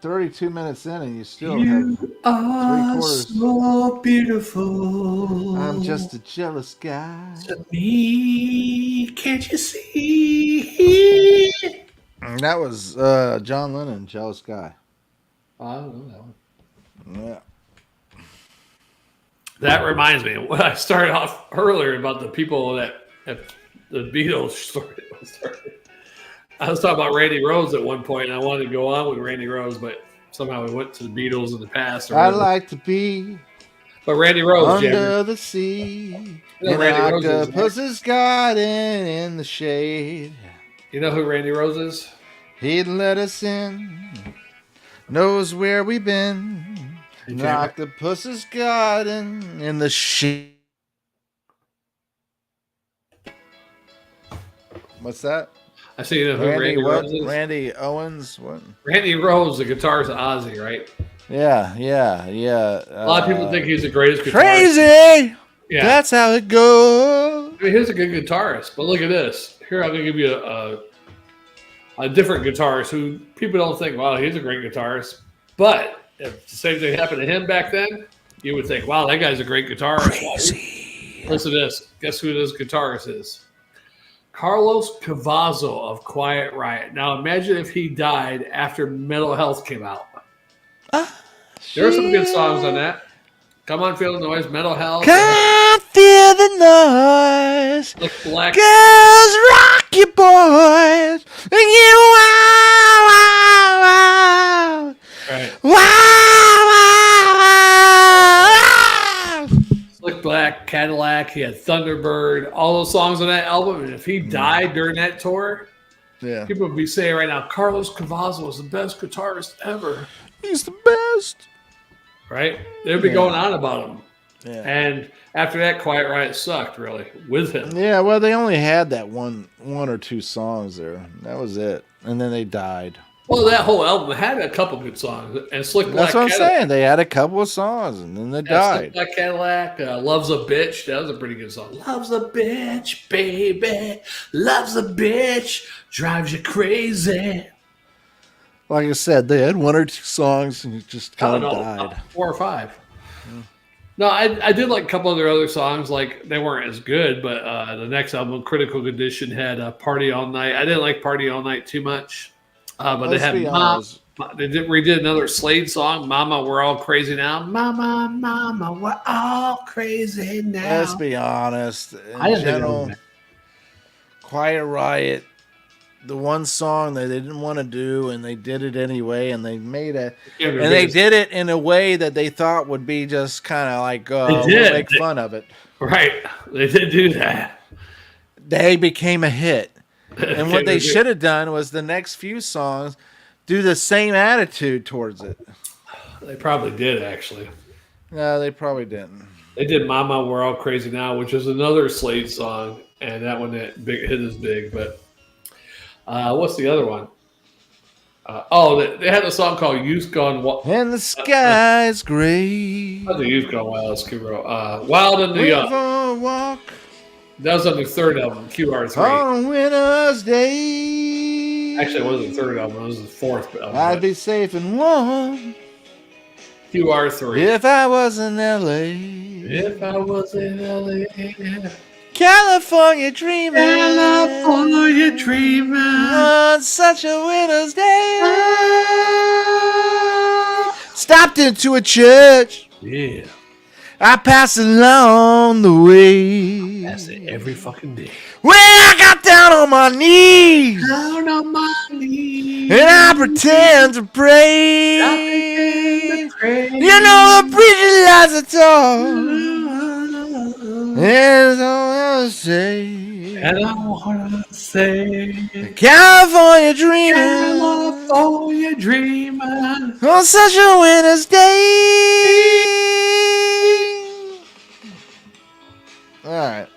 Speaker 2: 32 minutes in and you still
Speaker 3: You
Speaker 2: have
Speaker 3: are so beautiful.
Speaker 2: I'm just a jealous guy.
Speaker 3: To me, can't you see?
Speaker 2: And that was John Lennon, Jealous Guy.
Speaker 3: I don't know that one.
Speaker 2: Yeah.
Speaker 3: That reminds me, when I started off earlier about the people that the Beatles started. I was talking about Randy Rhoads at one point, and I wanted to go on with Randy Rhoads, but somehow we went to the Beatles in the past.
Speaker 2: I'd like to be
Speaker 3: Randy Rhoads,
Speaker 2: under the sea, in
Speaker 3: Randy
Speaker 2: Octopus's garden in the shade.
Speaker 3: You know who Randy Rhoads is?
Speaker 2: He'd let us in, knows where we've been. In Octopus's garden in the shade. What's that?
Speaker 3: I see you know who Randy Rhoads is.
Speaker 2: Randy Owens? What?
Speaker 3: Randy Rhoads, the guitarist of Ozzy, right?
Speaker 2: Yeah.
Speaker 3: A lot of people think he's the greatest guitarist.
Speaker 2: Crazy!
Speaker 3: Yeah.
Speaker 2: That's how it goes.
Speaker 3: I mean, he's a good guitarist, but look at this. Here, I'm going to give you a different guitarist who people don't think, wow, he's a great guitarist. But if the same thing happened to him back then, you would think, wow, that guy's a great guitarist. Crazy. Listen to this. Guess who this guitarist is? Carlos Cavazo of Quiet Riot. Now imagine if he died after Mental Health came out. There are some good songs on that. Come on, Feel the Noise, Mental Health.
Speaker 2: Come feel the noise.
Speaker 3: Look Black.
Speaker 2: Girls, rock your boys. And get wow, wow, wow.
Speaker 3: Right.
Speaker 2: Wow, wow, wow.
Speaker 3: Slick Black, Cadillac, he had Thunderbird, all those songs on that album. And if he died during that tour, people would be saying right now, Carlos Cavazo is the best guitarist ever.
Speaker 2: He's the best.
Speaker 3: Right? They'd be going on about him.
Speaker 2: Yeah.
Speaker 3: And after that, Quiet Riot sucked, really, with him.
Speaker 2: Yeah, well, they only had that one or two songs there. That was it. And then they died.
Speaker 3: Well, that whole album had a couple good songs. And Slick Black
Speaker 2: That's what I'm
Speaker 3: Cadillac.
Speaker 2: saying. They had a couple of songs, and then they
Speaker 3: Slick
Speaker 2: died.
Speaker 3: Black Cadillac, Love's a Bitch. That was a pretty good song. Love's a bitch, baby. Love's a bitch. Drives you crazy.
Speaker 2: Like I said, they had one or two songs, and it just kind of died.
Speaker 3: 4 or 5. No, I did like a couple of their other songs. Like, they weren't as good, but the next album, Critical Condition, had Party All Night. I didn't like Party All Night too much. But
Speaker 2: Let's
Speaker 3: they had
Speaker 2: be honest.
Speaker 3: They redid another Slade song, Mama, We're All Crazy Now. Mama, Mama, We're All Crazy Now.
Speaker 2: Let's be honest.
Speaker 3: I
Speaker 2: In
Speaker 3: didn't
Speaker 2: general,
Speaker 3: think
Speaker 2: Quiet Riot, the one song that they didn't want to do, and they did it anyway, and they made it. And they did it in a way that they thought would be just kind of like, we'll make fun of it.
Speaker 3: Right. They did do that.
Speaker 2: They became a hit. And what they should have done was the next few songs do the same attitude towards it.
Speaker 3: They probably did, actually.
Speaker 2: No, they probably didn't.
Speaker 3: They did Mama, We're All Crazy Now, which is another Slade song, and that one hit as big. But what's the other one? They had a song called Youth Gone Wild.
Speaker 2: And the sky's gray.
Speaker 3: Not the Youth Gone Wild, it's Wild and the Young.
Speaker 2: Walk
Speaker 3: That was on their third album, QR3.
Speaker 2: on winter's day.
Speaker 3: Actually, it wasn't the third album, it was the fourth album.
Speaker 2: I'd be safe and warm
Speaker 3: QR3.
Speaker 2: if I was in LA.
Speaker 3: If I was in LA.
Speaker 2: California dreaming.
Speaker 3: California dreaming.
Speaker 2: On such a winter's day. Stopped into a church.
Speaker 3: Yeah.
Speaker 2: I passed along the way.
Speaker 3: That's it every fucking day.
Speaker 2: When I got down on my knees.
Speaker 3: Down on my knees.
Speaker 2: And I pretend to pray. You know the preacher lies at all. And I wanna say.
Speaker 3: And I wanna say.
Speaker 2: California dreaming.
Speaker 3: California dreaming.
Speaker 2: On such a winter's day. All right.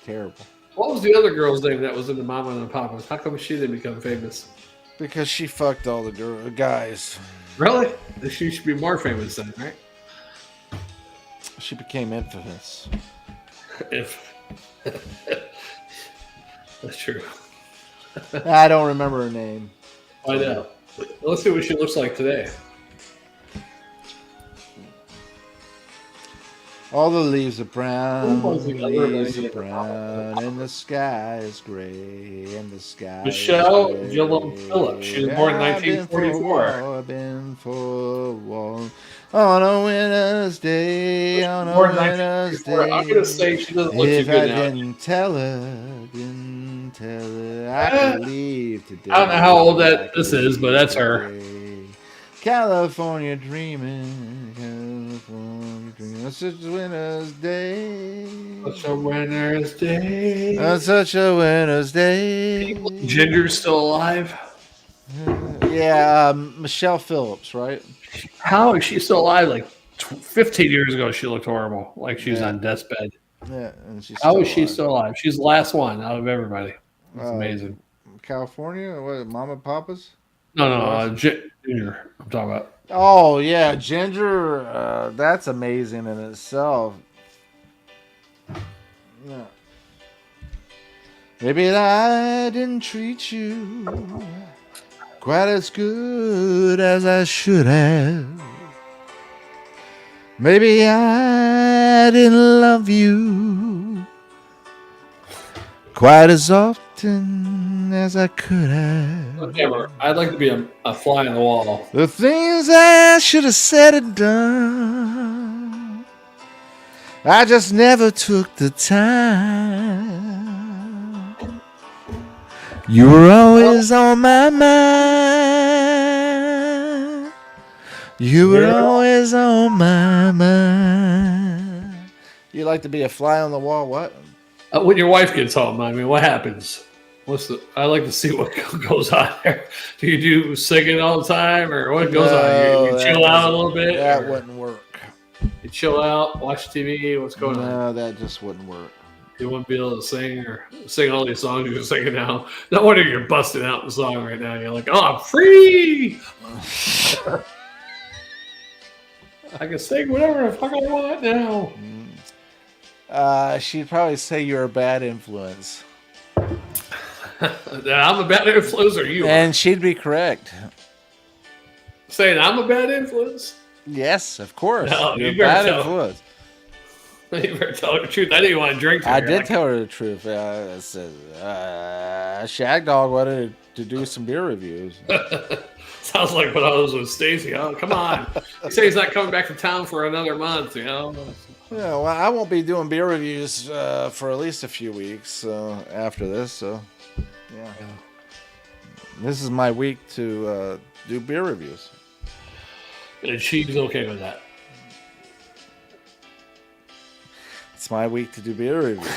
Speaker 2: Terrible.
Speaker 3: What was the other girl's name that was in the Mama and the Papas? How come she didn't become famous?
Speaker 2: Because she fucked all the guys.
Speaker 3: Really? She should be more famous then, right?
Speaker 2: She became infamous.
Speaker 3: If that's true.
Speaker 2: I don't remember her name.
Speaker 3: I know. Let's see what she looks like today.
Speaker 2: All the leaves are brown,
Speaker 3: Who was the other
Speaker 2: leaves
Speaker 3: lady
Speaker 2: are
Speaker 3: in the
Speaker 2: brown, and the sky is gray, and the sky
Speaker 3: Michelle
Speaker 2: is gray.
Speaker 3: Gillum Phillips. She was born in 1944.
Speaker 2: I've been for a walk on a winter's day, on a
Speaker 3: Born in
Speaker 2: winter's
Speaker 3: 1944.
Speaker 2: day.
Speaker 3: I'm going to say she doesn't look too
Speaker 2: If I
Speaker 3: good now.
Speaker 2: didn't tell her, I could leave today.
Speaker 3: I don't know how old this is, but that's her.
Speaker 2: California dreaming, California dreaming. On such a winter's day.
Speaker 3: Such a winter's day.
Speaker 2: On such a winter's day.
Speaker 3: Ginger's still alive.
Speaker 2: Yeah, Michelle Phillips, right?
Speaker 3: How is she still alive? Like 15 years ago, she looked horrible. Like she was on death's bed.
Speaker 2: Yeah, and she's
Speaker 3: How is she still alive? She's the last one out of everybody. That's amazing.
Speaker 2: California? What, Mama Papa's?
Speaker 3: No, Ginger. I'm talking about.
Speaker 2: Oh, yeah, Ginger. That's amazing in itself. Yeah. Maybe I didn't treat you quite as good as I should have. Maybe I didn't love you quite as often as I could have.
Speaker 3: Whatever. I'd like to be a fly on the wall.
Speaker 2: The things I should have said and done, I just never took the time. You were always on my mind. You were always on my mind. You like to be a fly on the wall, what?
Speaker 3: When your wife gets home, I mean, what happens? I like to see what goes on there. Do you do singing all the time, or what goes on? You chill out a little bit.
Speaker 2: That wouldn't work.
Speaker 3: You chill out, watch TV. What's going on?
Speaker 2: No, that just wouldn't work.
Speaker 3: You wouldn't be able to sing or sing all these songs you're singing now. No wonder you're busting out the song right now. You're like, oh, I'm free. I can sing whatever the fuck I want now.
Speaker 2: She'd probably say you're a bad influence.
Speaker 3: I'm a bad influence, or you?
Speaker 2: And she'd be correct.
Speaker 3: Saying I'm a bad influence?
Speaker 2: Yes, of course.
Speaker 3: No,
Speaker 2: you're a bad influence.
Speaker 3: You better tell her the truth. I didn't want to drink.
Speaker 2: I did tell her the truth. I said, Shagdog wanted to do some beer reviews.
Speaker 3: Sounds like when I was with Stacy. Oh, come on. He said he's not coming back to town for another month, Yeah,
Speaker 2: well, I won't be doing beer reviews for at least a few weeks after this. So, yeah. This is my week to do beer reviews.
Speaker 3: And she's okay with that.
Speaker 2: It's my week to do beer reviews.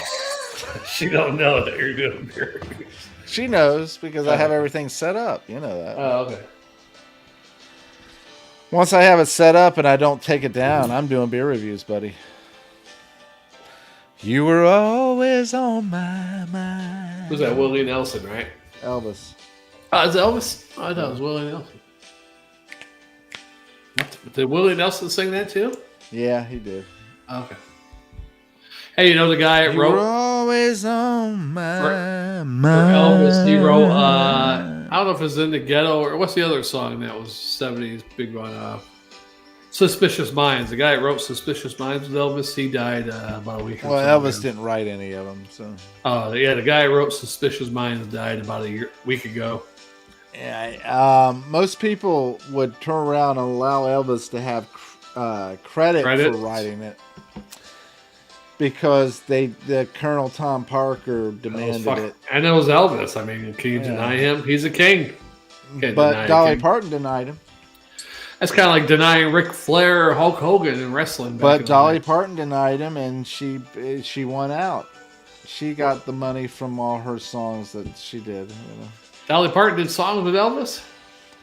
Speaker 3: She don't know that you're doing beer reviews.
Speaker 2: She knows because I have everything set up. You know that.
Speaker 3: Oh, okay.
Speaker 2: Once I have it set up and I don't take it down, I'm doing beer reviews, buddy. You were always on my mind.
Speaker 3: Who's that? Willie Nelson, right?
Speaker 2: Elvis.
Speaker 3: Oh, is it Elvis? Oh, I thought it was Willie Nelson. Did Willie Nelson sing that too?
Speaker 2: Yeah, he did.
Speaker 3: Okay. Hey, you know the guy that
Speaker 2: You
Speaker 3: wrote
Speaker 2: were always on my mind.
Speaker 3: for Elvis? He wrote. I don't know if it's In the Ghetto or what's the other song that was '70s big one. Suspicious Minds. The guy that wrote Suspicious Minds with Elvis, he died about a week.
Speaker 2: Well, Elvis didn't write any of them, so.
Speaker 3: Oh yeah, the guy who wrote Suspicious Minds died about a week ago.
Speaker 2: Yeah, most people would turn around and allow Elvis to have credit for writing it because the Colonel Tom Parker demanded it.
Speaker 3: And it was Elvis. I mean, can you deny him? He's a king.
Speaker 2: But Dolly Parton denied him.
Speaker 3: That's kind of like denying Ric Flair or Hulk Hogan in wrestling.
Speaker 2: But Dolly Parton denied him, and she won out. She got the money from all her songs that she did. You know.
Speaker 3: Dolly Parton did songs with Elvis?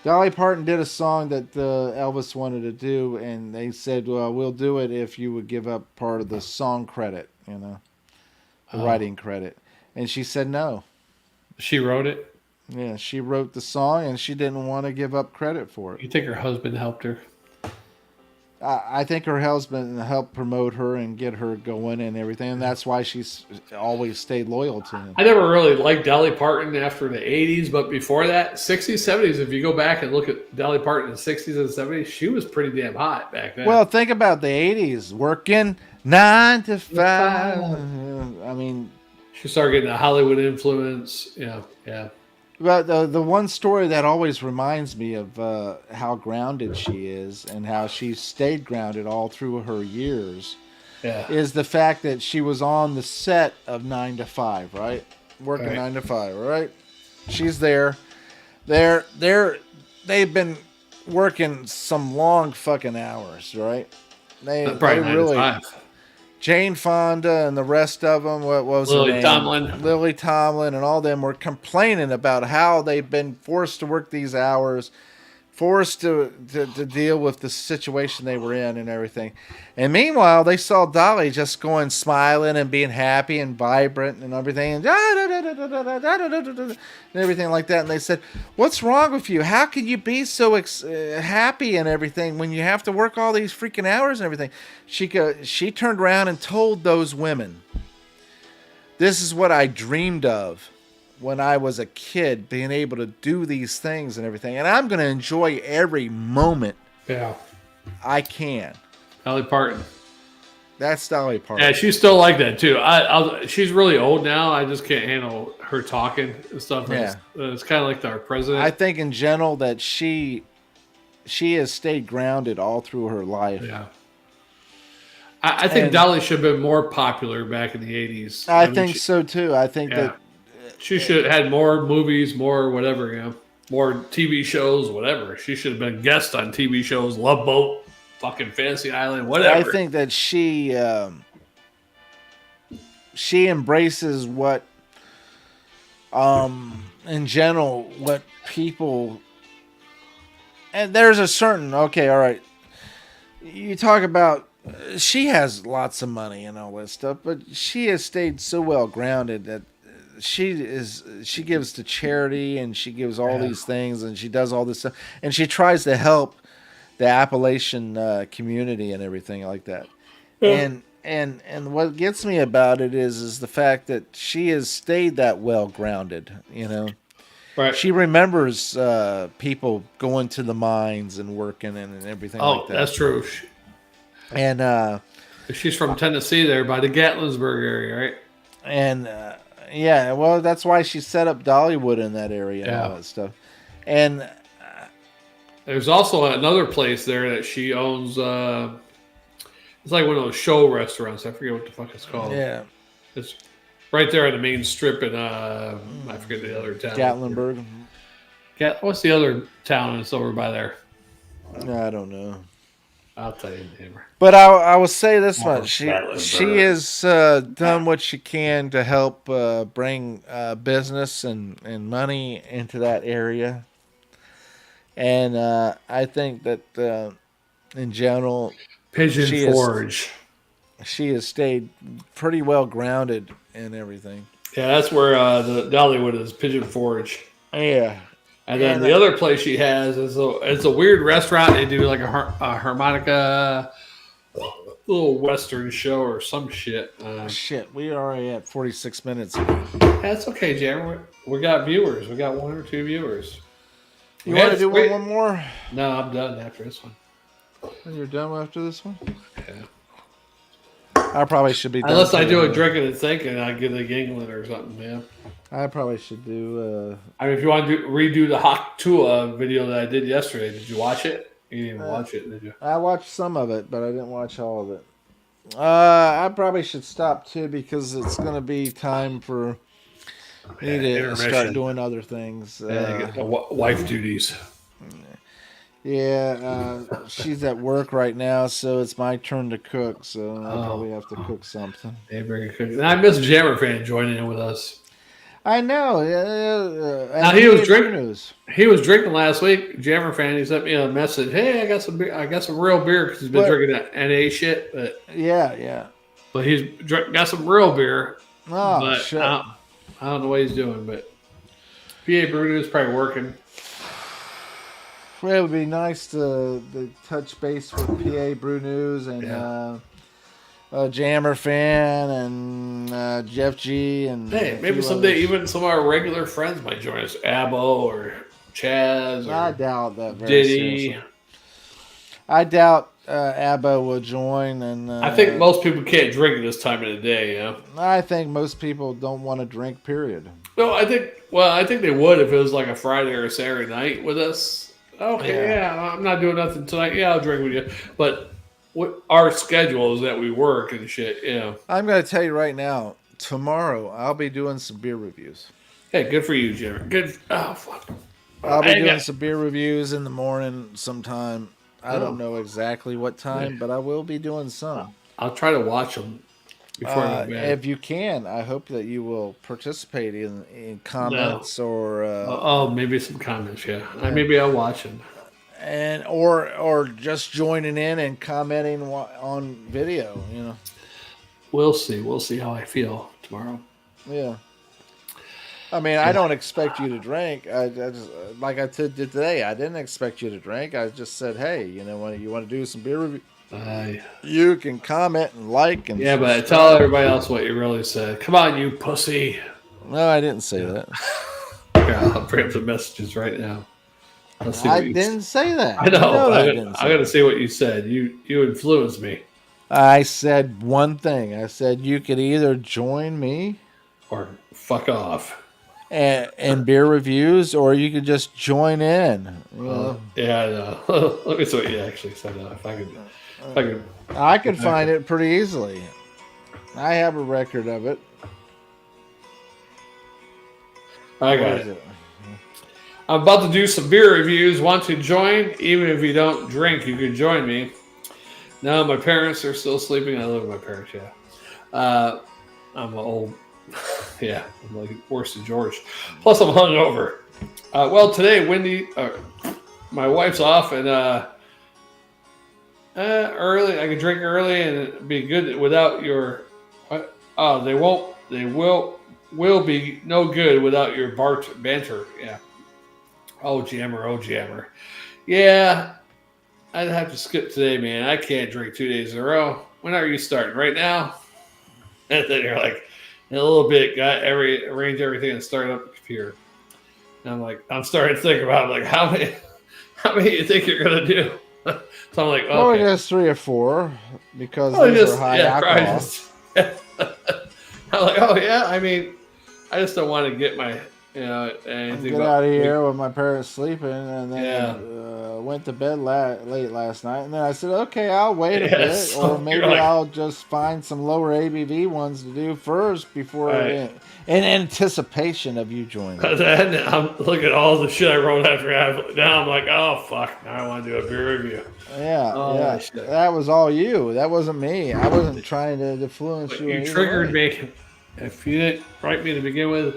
Speaker 2: Dolly Parton did a song that Elvis wanted to do, and they said, well, we'll do it if you would give up part of the song credit, the writing credit. And she said no. She
Speaker 3: wrote it?
Speaker 2: Yeah, she wrote the song, and she didn't want to give up credit for it.
Speaker 3: You think her husband helped her?
Speaker 2: I think her husband helped promote her and get her going and everything, and that's why she's always stayed loyal to him.
Speaker 3: I never really liked Dolly Parton after the 80s, but before that, 60s, 70s, if you go back and look at Dolly Parton in the 60s and 70s, she was pretty damn hot back then.
Speaker 2: Well, think about the 80s, working 9 to 5. I mean...
Speaker 3: She started getting a Hollywood influence, yeah.
Speaker 2: But the one story that always reminds me of how grounded she is and how she stayed grounded all through her years is the fact that she was on the set of 9 to 5, right? Working 9 to 5, right? She's there. They've been working some long fucking hours, right? They really... Jane Fonda and the rest of them, what was her name? Lily Tomlin and all them were complaining about how they've been forced to work these hours, forced to deal with the situation they were in and everything. And meanwhile, they saw Dolly just going smiling and being happy and vibrant and everything and everything like that. And they said, what's wrong with you? How can you be so happy and everything when you have to work all these freaking hours and everything? She turned around and told those women, this is what I dreamed of when I was a kid, being able to do these things and everything. And I'm going to enjoy every moment I can.
Speaker 3: Dolly Parton.
Speaker 2: That's Dolly Parton.
Speaker 3: Yeah, she's still like that, too. She's really old now. I just can't handle her talking and stuff.
Speaker 2: Yeah.
Speaker 3: It's kind of like our president.
Speaker 2: I think in general that she has stayed grounded all through her life.
Speaker 3: Yeah. I think Dolly should have been more popular back in the 80s.
Speaker 2: I think so, too. I think that...
Speaker 3: She should have had more movies, more whatever, more TV shows, whatever. She should have been guest on TV shows, Love Boat, fucking Fantasy Island, whatever.
Speaker 2: I think that she embraces what In general, what people, and there's a certain, okay, all right, you talk about, she has lots of money and all that stuff, but she has stayed so well grounded that she gives to charity, and she gives all these things, and she does all this stuff, and she tries to help the Appalachian community and everything like that. And what gets me about it is the fact that she has stayed that well grounded,
Speaker 3: Right.
Speaker 2: She remembers people going to the mines and working and everything like that.
Speaker 3: That's true.
Speaker 2: And
Speaker 3: She's from Tennessee, there by the Gatlinburg area, right?
Speaker 2: And yeah, well, that's why she set up Dollywood in that area and all that stuff. And
Speaker 3: there's also another place there that she owns. It's like one of those show restaurants. I forget what the fuck it's called.
Speaker 2: Yeah,
Speaker 3: it's right there on the main strip in I forget the other town.
Speaker 2: Gatlinburg.
Speaker 3: What's the other town that's over by there?
Speaker 2: I don't know.
Speaker 3: I'll tell you, neighbor.
Speaker 2: But I will say this much: she has done what she can to help bring business and money into that area. And I think that in general,
Speaker 3: Pigeon Forge.
Speaker 2: She has stayed pretty well grounded in everything.
Speaker 3: Yeah, that's where the Dollywood is, Pigeon Forge.
Speaker 2: Yeah.
Speaker 3: And then the other place she has is it's a weird restaurant. They do like a harmonica, little Western show or some shit.
Speaker 2: Shit, we are already at 46 minutes.
Speaker 3: That's okay, Jam. We got viewers. We got 1 or 2 viewers.
Speaker 2: You want to do one more?
Speaker 3: No, I'm done after this one.
Speaker 2: And you're done after this one?
Speaker 3: Yeah.
Speaker 2: I probably should be done.
Speaker 3: Unless I do a drinking and thinking, I get a gingling or something, man.
Speaker 2: I probably should do.
Speaker 3: I mean, if you want to redo the Hawk Tua video that I did yesterday, did you watch it? You didn't even watch it, did you?
Speaker 2: I watched some of it, but I didn't watch all of it. I probably should stop too, because it's going to be time for me to start doing other things.
Speaker 3: Wife duties.
Speaker 2: Yeah, she's at work right now, so it's my turn to cook. So I probably have to cook something.
Speaker 3: And I miss Jammer Fan joining in with us.
Speaker 2: I know.
Speaker 3: Now he was drinking. He was drinking last week. Jammer Fan. He sent me a message. Hey, I got some beer. I got some real beer because he's been drinking that NA shit. But
Speaker 2: yeah.
Speaker 3: But he's got some real beer.
Speaker 2: Oh,
Speaker 3: but
Speaker 2: shit.
Speaker 3: I don't know what he's doing. But PA Brew is probably working.
Speaker 2: Well, it would be nice to touch base with PA Brew News and Jammer Fan and Jeff G. And
Speaker 3: hey, maybe someday even some of our regular friends might join us. Abbo or Chaz. Or
Speaker 2: I doubt that very
Speaker 3: Diddy.
Speaker 2: seriously. I doubt Abbo will join. And
Speaker 3: I think most people can't drink at this time of the day.
Speaker 2: I think most people don't want to drink, period.
Speaker 3: No, I think they would if it was like a Friday or a Saturday night with us. Okay, yeah, I'm not doing nothing tonight. Yeah, I'll drink with you. But what our schedule is that we work and shit. Yeah.
Speaker 2: I'm going to tell you right now. Tomorrow, I'll be doing some beer reviews.
Speaker 3: Hey, good for you, Jerry. Good. Oh, fuck.
Speaker 2: I'll be doing some beer reviews in the morning sometime. I don't know exactly what time, but I will be doing some.
Speaker 3: I'll try to watch them before I go bed.
Speaker 2: If you can, I hope that you will participate in comments or
Speaker 3: maybe some comments. Yeah, maybe I'll watch them.
Speaker 2: And or just joining in and commenting on video.
Speaker 3: We'll see. We'll see how I feel tomorrow.
Speaker 2: Yeah. I mean, I don't expect you to drink. I just, like I did today, I didn't expect you to drink. I just said, hey, when you want to do some beer review, you can comment and like and
Speaker 3: but tell everybody else what you really said. Come on, you pussy.
Speaker 2: No, I didn't say that.
Speaker 3: Yeah, I'll bring up the messages right now.
Speaker 2: I didn't say that.
Speaker 3: I know. I got to see what you said. You influenced me.
Speaker 2: I said one thing. I said you could either join me
Speaker 3: or fuck off
Speaker 2: and beer reviews, or you could just join in.
Speaker 3: Yeah, I know. Let me see what you actually said.
Speaker 2: I could find it pretty easily. I have a record of it.
Speaker 3: I got it. I'm about to do some beer reviews. Want to join? Even if you don't drink, you can join me. No, my parents are still sleeping. I live with my parents, yeah. I'm an Yeah, I'm like worse than George. Plus, I'm hungover. Well, today, my wife's off, and early. I can drink early and be good without your. Oh, they won't. They will be no good without your banter. Yeah. Oh, jammer. Yeah, I'd have to skip today, man. I can't drink 2 days in a row. When are you starting? Right now? And then you're like, in a little bit, arrange everything and start up the computer. And I'm like, I'm starting to think about like how many do you think you're gonna do? So I'm like, okay.
Speaker 2: Well, just 3 or 4 because these are high alcohol.
Speaker 3: I'm like, oh yeah. I mean, I just don't want to get my anything.
Speaker 2: Get out of here with my parents sleeping, and then went to bed late last night. And then I said, okay, I'll wait a bit,
Speaker 3: so
Speaker 2: or maybe I'll just find some lower ABV ones to do first before in anticipation of you joining.
Speaker 3: Then I'm looking at all the shit I wrote after. Now I'm like, oh fuck, now I want to do a beer review.
Speaker 2: Yeah,
Speaker 3: Shit.
Speaker 2: That was all you. That wasn't me. I wasn't trying to influence
Speaker 3: But
Speaker 2: you.
Speaker 3: you triggered me. If you didn't write me to begin with.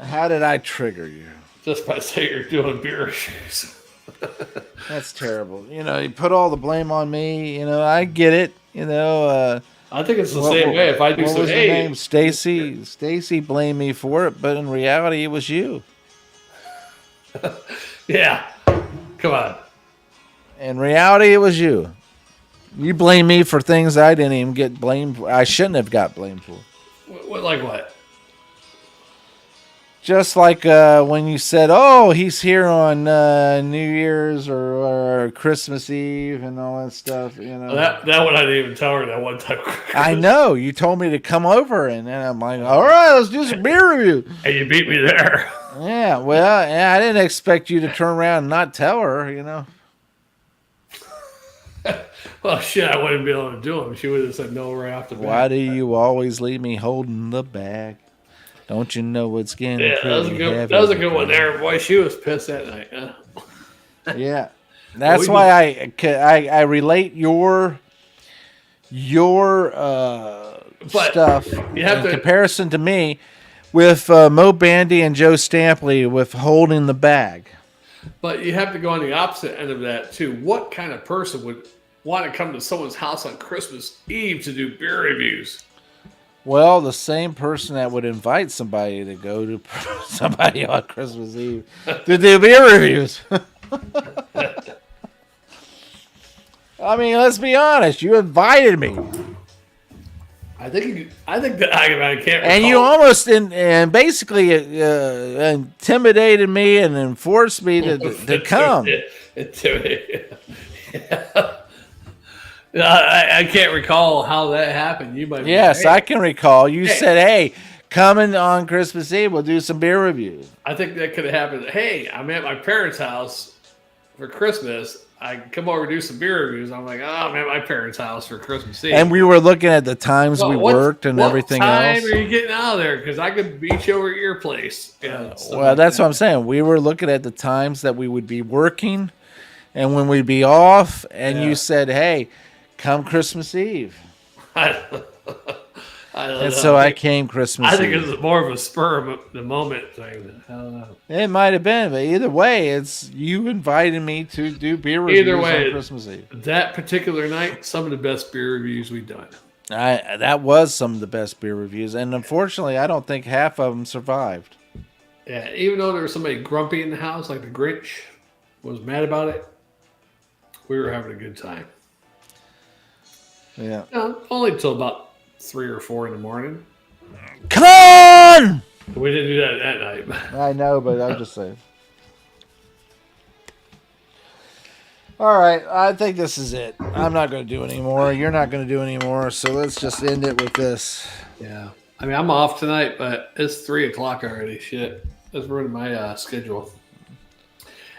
Speaker 2: How did I trigger you?
Speaker 3: Just by saying you're doing beer reviews.
Speaker 2: That's terrible. You put all the blame on me. I get it.
Speaker 3: I think it's the same way. If I do
Speaker 2: what
Speaker 3: some,
Speaker 2: was her name? Stacy. Stacy blamed me for it, but in reality, it was you.
Speaker 3: Yeah, come on.
Speaker 2: In reality, it was you. You blame me for things I didn't even get blamed for. I shouldn't have got blamed for.
Speaker 3: Like what?
Speaker 2: Just like when you said, "Oh, he's here on New Year's or Christmas Eve and all that stuff,"
Speaker 3: That one I didn't even tell her that one time.
Speaker 2: I know you told me to come over, and then I'm like, "All right, let's do some beer review."
Speaker 3: And you beat me there.
Speaker 2: Yeah, well, I didn't expect you to turn around and not tell her.
Speaker 3: Well, shit, I wouldn't be able to do them. She would have said no right off the bat.
Speaker 2: Why do you always leave me holding the bag? Don't you know it's getting
Speaker 3: that was a good one there, boy. She was pissed that night. Huh?
Speaker 2: Yeah, that's why I relate your stuff in comparison to me with Mo Bandy and Joe Stampley with holding the bag.
Speaker 3: But you have to go on the opposite end of that too. What kind of person would want to come to someone's house on Christmas Eve to do beer reviews?
Speaker 2: Well, the same person that would invite somebody to go to somebody on Christmas Eve to do beer reviews. I mean, let's be honest. You invited me.
Speaker 3: I think that I can't recall.
Speaker 2: And you almost basically intimidated me and enforced me to come.
Speaker 3: Intimidated. Yeah. I can't recall how that happened. You might.
Speaker 2: Yes, I can recall. You said, "Hey, coming on Christmas Eve, we'll do some beer reviews."
Speaker 3: I think that could have happened. Hey, I'm at my parents' house for Christmas. I come over to do some beer reviews. I'm like, oh, I'm at my parents' house for Christmas Eve.
Speaker 2: And we were looking at the times we worked and everything else.
Speaker 3: What time are you getting out of there? Because I could beat you over at your place.
Speaker 2: Well, that's what I'm saying. We were looking at the times that we would be working and when we'd be off. And you said, hey, come Christmas Eve. And so I came Christmas Eve.
Speaker 3: I think it's more of a spur of the moment thing. I don't know.
Speaker 2: It might have been, but either way, it's you invited me to do beer reviews on Christmas Eve.
Speaker 3: That particular night, some of the best beer reviews we've done.
Speaker 2: That was some of the best beer reviews, and unfortunately, I don't think half of them survived.
Speaker 3: Yeah, even though there was somebody grumpy in the house, like the Grinch was mad about it, we were having a good time.
Speaker 2: Yeah.
Speaker 3: No, only until about 3 or 4 in the morning.
Speaker 2: Come on!
Speaker 3: We didn't do that night.
Speaker 2: I know, but I'm just saying. All right, I think this is it. I'm not going to do any more. You're not going to do any more, so let's just end it with this.
Speaker 3: Yeah. I mean, I'm off tonight, but it's 3 o'clock already. Shit. That's ruining my schedule.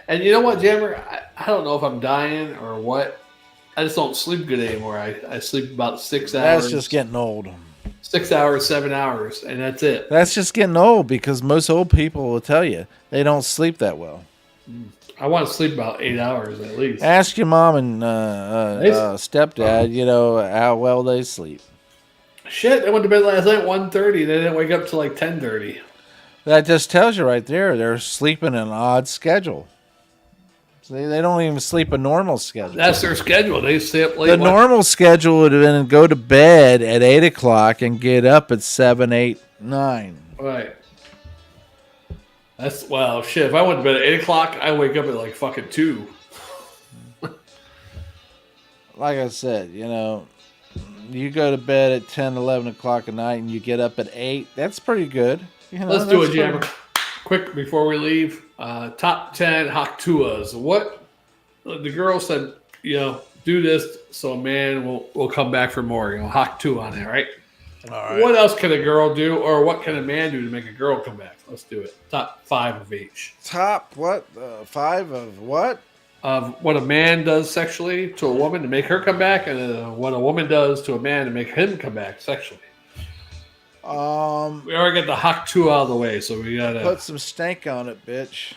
Speaker 3: And you know what, Jammer? I don't know if I'm dying or what. I just don't sleep good anymore. I sleep about 6 hours.
Speaker 2: That's just getting old.
Speaker 3: 6 hours, 7 hours, and that's it.
Speaker 2: That's just getting old because most old people will tell you they don't sleep that well.
Speaker 3: I want to sleep about 8 hours at least.
Speaker 2: Ask your mom and stepdad, how well they sleep.
Speaker 3: Shit, they went to bed last night at 1:30. They didn't wake up till like 10:30.
Speaker 2: That just tells you right there they're sleeping an odd schedule. So they don't even sleep a normal schedule.
Speaker 3: That's their schedule. They stay up late.
Speaker 2: The normal schedule would have been go to bed at 8 o'clock and get up at 7, 8, 9.
Speaker 3: Right. That's, well, shit. If I went to bed at 8 o'clock, I wake up at like fucking 2.
Speaker 2: Like I said, you know, you go to bed at 10, 11 o'clock at night and you get up at 8. That's pretty good. You know,
Speaker 3: Let's do it, Jammer. Quick before we leave. Top 10 Haktuas. What the girl said, you know, do this so a man will come back for more. You know, Haktua on it, right? All right. What else can a girl do, or what can a man do to make a girl come back? Let's do it. Top 5 of each.
Speaker 2: Top what? 5 of what?
Speaker 3: Of what a man does sexually to a woman to make her come back, and what a woman does to a man to make him come back sexually. We already got the Haktua out of the way, so we gotta
Speaker 2: put some stank on it, bitch.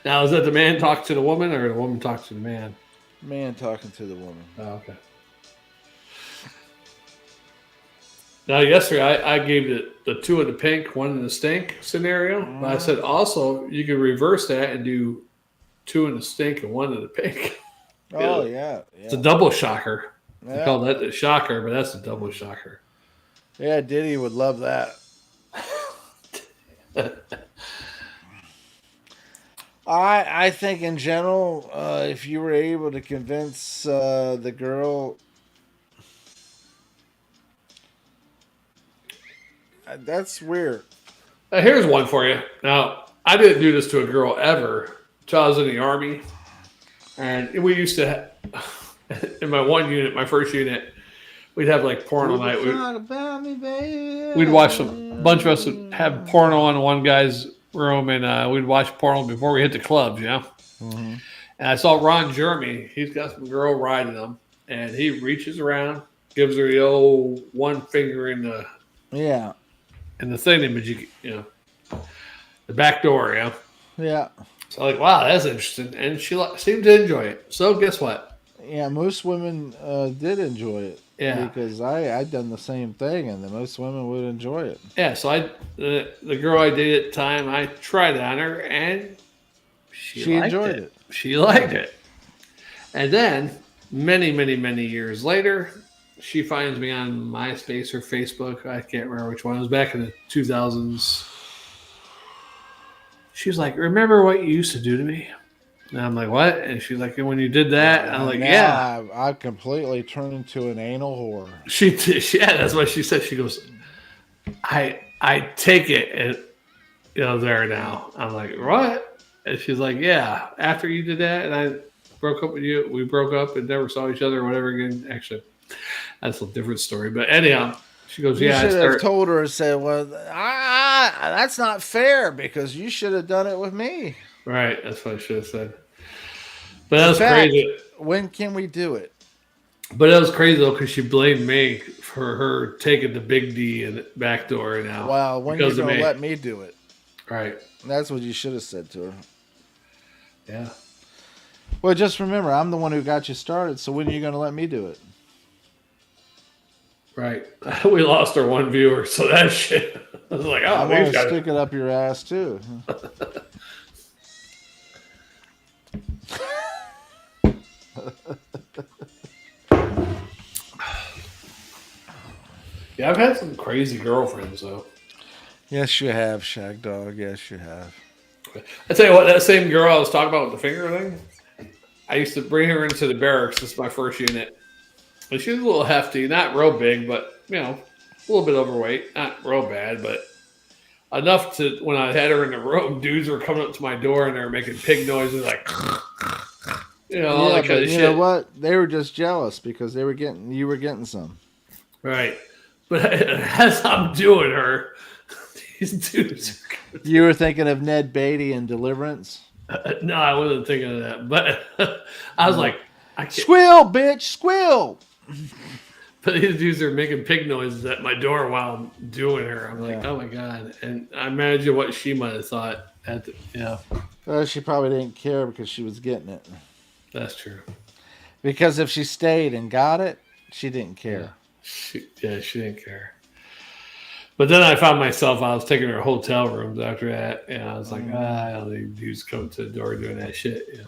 Speaker 3: Now, is that the man talk to the woman, or the woman talk to the man?
Speaker 2: Man talking to the woman.
Speaker 3: Oh, okay. Now, yesterday I gave the 2 in the pink, 1 in the stink scenario. But I said also you could reverse that and do 2 in the stink and 1 in the pink.
Speaker 2: Oh yeah.
Speaker 3: It's a double shocker.
Speaker 2: Yeah.
Speaker 3: They call that the shocker, but that's a double shocker.
Speaker 2: Yeah, Diddy would love that. I think in general, if you were able to convince the girl, that's weird.
Speaker 3: Here's one for you. Now, I didn't do this to a girl ever until I was in the Army. And we used to, in my one unit, my first unit, we'd have like porno night. We'd watch a bunch of us would have porno in one guy's room, and we'd watch porno before we hit the clubs, you know? Mm-hmm. And I saw Ron Jeremy. He's got some girl riding him, and he reaches around, gives her the old one finger in the thing image, you know, the back door, you know?
Speaker 2: Yeah.
Speaker 3: So like, wow, that's interesting. And she seemed to enjoy it. So guess what?
Speaker 2: Yeah, most women did enjoy it.
Speaker 3: Yeah.
Speaker 2: Because I'd done the same thing, and most women would enjoy it.
Speaker 3: Yeah, so the girl I dated at the time, I tried it on her, and she enjoyed it. She liked it. And then, many, many, many years later, she finds me on MySpace or Facebook. I can't remember which one. It was back in the 2000s. She's like, remember what you used to do to me? And I'm like, what? And she's like, when you did that? And I'm like, yeah.
Speaker 2: I completely turned into an anal whore.
Speaker 3: She did. Yeah, that's what she said. She goes, I take it, and you know, there now. I'm like, what? And she's like, yeah. After you did that, and I broke up with you, we broke up and never saw each other or whatever again. Actually, that's a different story. But anyhow, she goes, yeah.
Speaker 2: You should have told her and said, well, that's not fair because you should have done it with me.
Speaker 3: Right. That's what I should have said. But that was crazy.
Speaker 2: When can we do it?
Speaker 3: But that was crazy, though, because she blamed me for her taking the big D in the back door now.
Speaker 2: Well, when you're going to let me do it?
Speaker 3: Right.
Speaker 2: That's what you should have said to her.
Speaker 3: Yeah.
Speaker 2: Well, just remember, I'm the one who got you started, so when are you going to let me do it?
Speaker 3: Right. We lost our one viewer, so that shit. I was like, oh,
Speaker 2: I'm going to stick it up your ass, too.
Speaker 3: Yeah, I've had some crazy girlfriends, though.
Speaker 2: Yes, you have, Shagdog. Yes, you have.
Speaker 3: I tell you what, that same girl I was talking about with the finger thing, I used to bring her into the barracks. This is my first unit. And she was a little hefty, not real big, but, you know, a little bit overweight. Not real bad, but enough to, when I had her in the room, dudes were coming up to my door and they were making pig noises like, you know, all that kind of shit.
Speaker 2: You know what? They were just jealous because you were getting some.
Speaker 3: Right. But as I'm doing her, these dudes.
Speaker 2: You were thinking of Ned Beatty and Deliverance?
Speaker 3: No, I wasn't thinking of that. But I was like, I can't.
Speaker 2: Squill, bitch, squill.
Speaker 3: But these dudes are making pig noises at my door while I'm doing her. I'm like, oh my God. And I imagine what she might have thought.
Speaker 2: She probably didn't care because she was getting it.
Speaker 3: That's true.
Speaker 2: Because if she stayed and got it, she didn't care.
Speaker 3: She didn't care. But then I found myself, I was taking her hotel rooms after that, and I was like, I don't need dudes coming to the door doing that shit.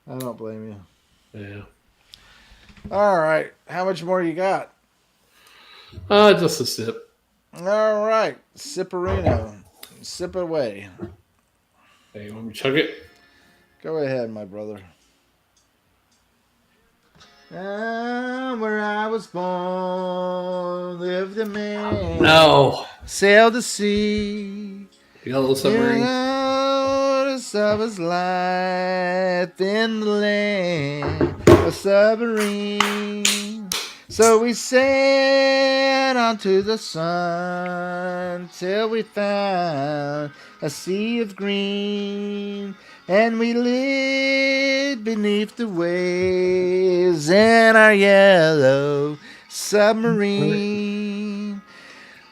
Speaker 2: I don't blame you.
Speaker 3: Yeah.
Speaker 2: All right. How much more you got?
Speaker 3: Just a sip.
Speaker 2: All right. Sipperino. Sip away.
Speaker 3: Hey, you want me to chug it?
Speaker 2: Go ahead, my brother. Where I was born, lived a man.
Speaker 3: No.
Speaker 2: Sailed the sea.
Speaker 3: You got a little submarine?
Speaker 2: Notice of his life in the land, a submarine. So we sailed onto the sun till we found a sea of green. And we lived beneath the waves in our yellow submarine.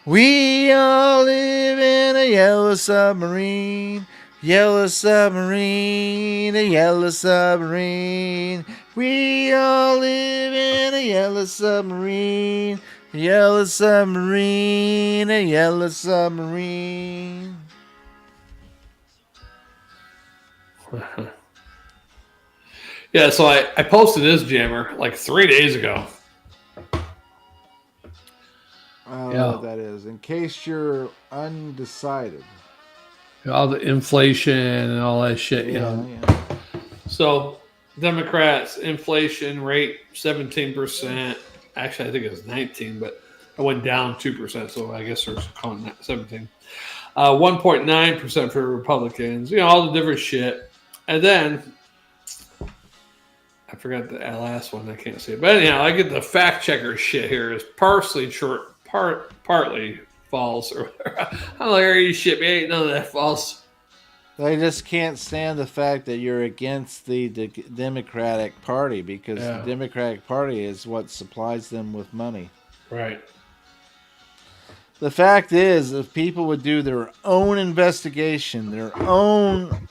Speaker 2: We all live in a yellow submarine, yellow submarine, a yellow submarine. We all live in a yellow submarine, yellow submarine, a yellow submarine.
Speaker 3: Yeah, so I posted this jammer like 3 days ago.
Speaker 2: I don't know what that is. In case you're undecided.
Speaker 3: All the inflation and all that shit,
Speaker 2: Yeah.
Speaker 3: So, Democrats, inflation rate 17%. Actually, I think it was 19, but it went down 2%, so I guess they're calling that 17. 1.9% for Republicans. All the different shit. And then, I forgot the last one. I can't see it. But anyhow, I get the fact checker shit here. Is partly false. Or I'm like, are you shit? Ain't none of that false.
Speaker 2: They just can't stand the fact that you're against the Democratic Party because the Democratic Party is what supplies them with money.
Speaker 3: Right.
Speaker 2: The fact is, if people would do their own investigation, their own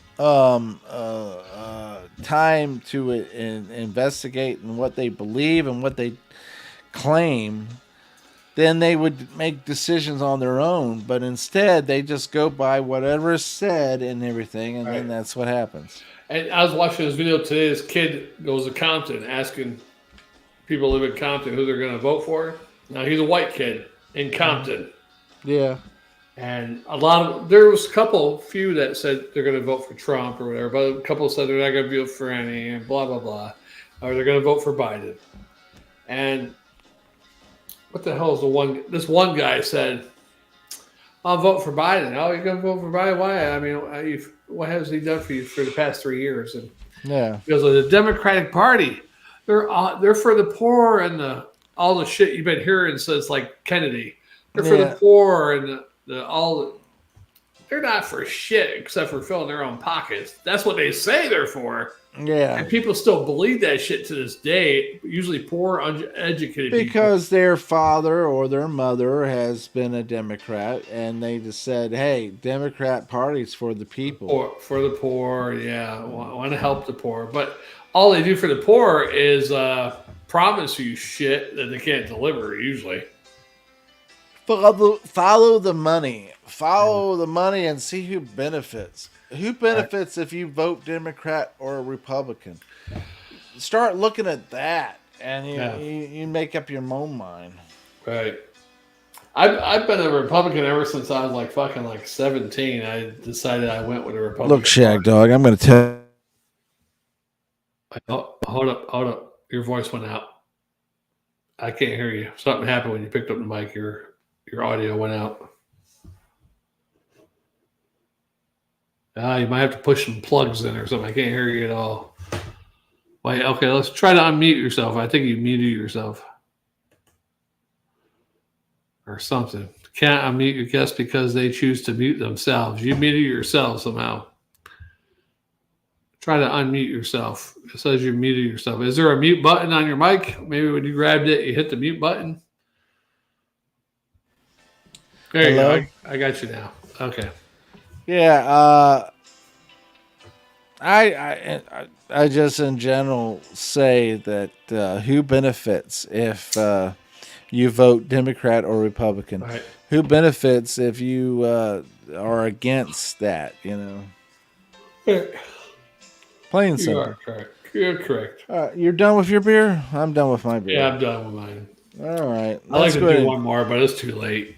Speaker 2: time to investigate and what they believe and what they claim, then they would make decisions on their own. But instead, they just go by whatever is said and everything, and then that's what happens.
Speaker 3: And I was watching this video today. This kid goes to Compton asking people who live in Compton who they're going to vote for. Now, he's a white kid in Compton.
Speaker 2: Yeah.
Speaker 3: And there was a few that said they're going to vote for Trump or whatever, but a couple said they're not going to vote for any, and blah, blah, blah. Or they're going to vote for Biden. And what the hell is this one guy said, I'll vote for Biden. Oh, you're going to vote for Biden? Why? I mean, what has he done for you for the past 3 years? And because of the Democratic Party, they're for the poor and all the shit you've been hearing since like Kennedy. They're for the poor and they're not for shit except for filling their own pockets. That's what they say they're for.
Speaker 2: Yeah.
Speaker 3: And people still believe that shit to this day, usually poor, uneducated
Speaker 2: because people. Their father or their mother has been a Democrat, and they just said, hey, Democrat Party's for the people.
Speaker 3: For the poor, yeah. Want to help the poor. But all they do for the poor is promise you shit that they can't deliver, usually.
Speaker 2: Follow the money. Follow the money and see who benefits. Who benefits if you vote Democrat or Republican? Start looking at that, and you make up your own mind.
Speaker 3: Right. I've been a Republican ever since I was fucking 17. I decided I went with a Republican.
Speaker 2: Look, Shagdog, I'm going to tell.
Speaker 3: Oh, hold up. Your voice went out. I can't hear you. Something happened when you picked up the mic. Your audio went out. You might have to push some plugs in or something. I can't hear you at all. Wait, okay, let's try to unmute yourself. I think you muted yourself. Or something. Can't unmute your guests because they choose to mute themselves. You muted yourself somehow. Try to unmute yourself. It says you muted yourself. Is there a mute button on your mic? Maybe when you grabbed it, you hit the mute button. There you go. I got you now. Okay.
Speaker 2: Yeah, I just in general say that who benefits if you vote Democrat or Republican?
Speaker 3: Right.
Speaker 2: Who benefits if you are against that? You know, plain and
Speaker 3: You are
Speaker 2: simple.
Speaker 3: correct. You're correct.
Speaker 2: You're done with your beer? I'm done with my beer.
Speaker 3: Yeah, I'm done with mine.
Speaker 2: All right.
Speaker 3: I like to
Speaker 2: go
Speaker 3: do
Speaker 2: ahead.
Speaker 3: one more, but it's too late.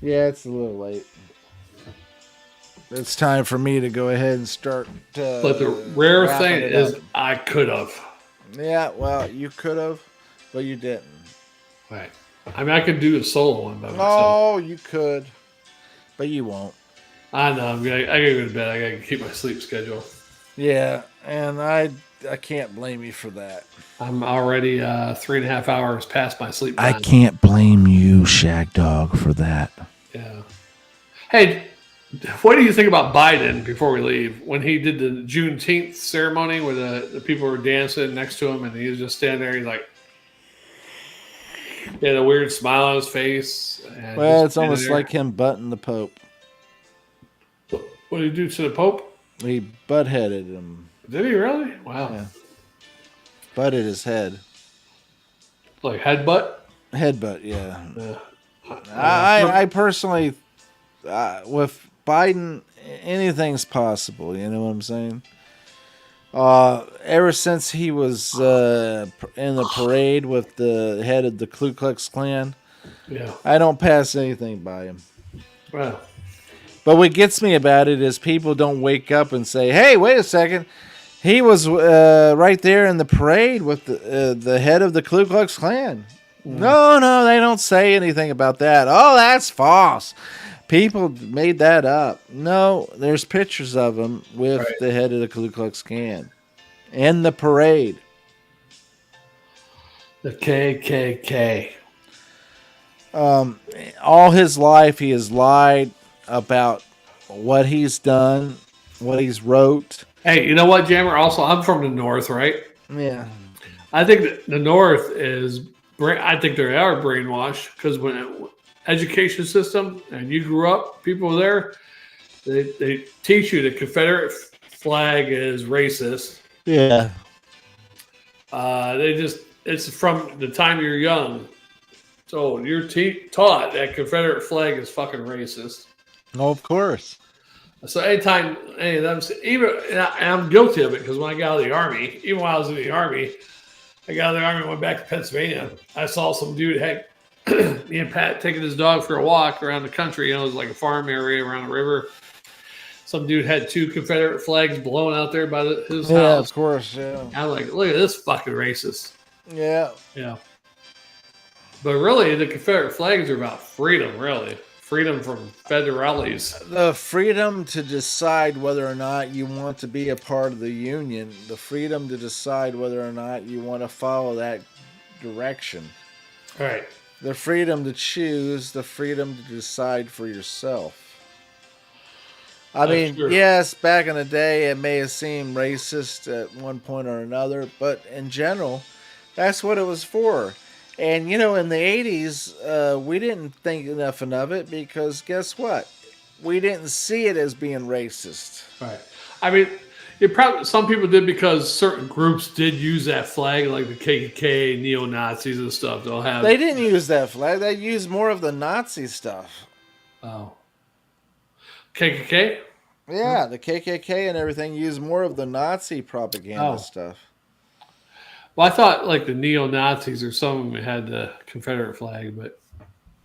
Speaker 2: Yeah, it's a little late. It's time for me to go ahead and start.
Speaker 3: But the rare
Speaker 2: wrapping
Speaker 3: thing
Speaker 2: it
Speaker 3: is,
Speaker 2: up.
Speaker 3: I could have.
Speaker 2: Yeah, well, you could have, but you didn't.
Speaker 3: Right. I mean, I could do a solo one by myself.
Speaker 2: No, you could, but you won't.
Speaker 3: I know. I gotta go to bed. I gotta keep my sleep schedule.
Speaker 2: Yeah, and I can't blame you for that.
Speaker 3: I'm already 3.5 hours past my sleep time.
Speaker 2: I can't blame you, Shagdog, for that.
Speaker 3: Yeah. Hey, what do you think about Biden before we leave? When he did the Juneteenth ceremony where the people were dancing next to him and he was just standing there, he's like, he had a weird smile on his face. And
Speaker 2: Well,
Speaker 3: just
Speaker 2: it's almost
Speaker 3: standing there.
Speaker 2: like him butting the Pope.
Speaker 3: What did he do to the Pope?
Speaker 2: He butt-headed him.
Speaker 3: Did he really? Wow.
Speaker 2: Yeah. Butted his head.
Speaker 3: Like headbutt?
Speaker 2: Headbutt, yeah.
Speaker 3: Yeah.
Speaker 2: I personally, with Biden, anything's possible. You know what I'm saying? Ever since he was in the parade with the head of the Ku Klux Klan,
Speaker 3: Yeah.
Speaker 2: I don't pass anything by him.
Speaker 3: Wow.
Speaker 2: But what gets me about it is people don't wake up and say, "Hey, wait a second, he was right there in the parade with the head of the Ku Klux Klan." No, they don't say anything about that. Oh, that's false. People made that up. No, there's pictures of him with
Speaker 3: Right.
Speaker 2: the head of the Ku Klux Klan in the parade.
Speaker 3: The KKK.
Speaker 2: All his life, he has lied about what he's done, what he's wrote.
Speaker 3: Hey, you know what, Jammer? Also, I'm from the North, right?
Speaker 2: Yeah.
Speaker 3: I think that the North is, I think they are brainwashed because when education system and you grew up, people there, they teach you the Confederate flag is racist.
Speaker 2: Yeah.
Speaker 3: It's from the time you're young. So you're taught that Confederate flag is fucking racist.
Speaker 2: Oh, of course.
Speaker 3: So anytime any of them, and I'm guilty of it because when I got out of the Army, even when I was in the Army, I got out of the Army and went back to Pennsylvania. I saw some dude, hey, me and Pat taking his dog for a walk around the country. You know, it was like a farm area around the river. Some dude had 2 Confederate flags blown out there by his
Speaker 2: Yeah,
Speaker 3: house.
Speaker 2: of course. Yeah.
Speaker 3: I'm like, look at this fucking racist.
Speaker 2: Yeah.
Speaker 3: Yeah. But really, the Confederate flags are about freedom, really. Freedom from federales.
Speaker 2: The freedom to decide whether or not you want to be a part of the Union, the freedom to decide whether or not you want to follow that direction,
Speaker 3: All right.
Speaker 2: the freedom to choose, the freedom to decide for yourself. I
Speaker 3: That's
Speaker 2: mean,
Speaker 3: true.
Speaker 2: yes, back in the day, it may have seemed racist at one point or another, but in general, that's what it was for. And, you know, in the 80s, we didn't think nothing of it because guess what? We didn't see it as being racist.
Speaker 3: Right. I mean, it probably some people did because certain groups did use that flag, like the KKK, neo Nazis, and stuff. They'll have.
Speaker 2: They didn't use that flag. They used more of the Nazi stuff.
Speaker 3: Oh. KKK.
Speaker 2: Yeah, the KKK and everything used more of the Nazi propaganda
Speaker 3: Oh.
Speaker 2: stuff.
Speaker 3: Well, I thought like the neo Nazis or some of them had the Confederate flag, but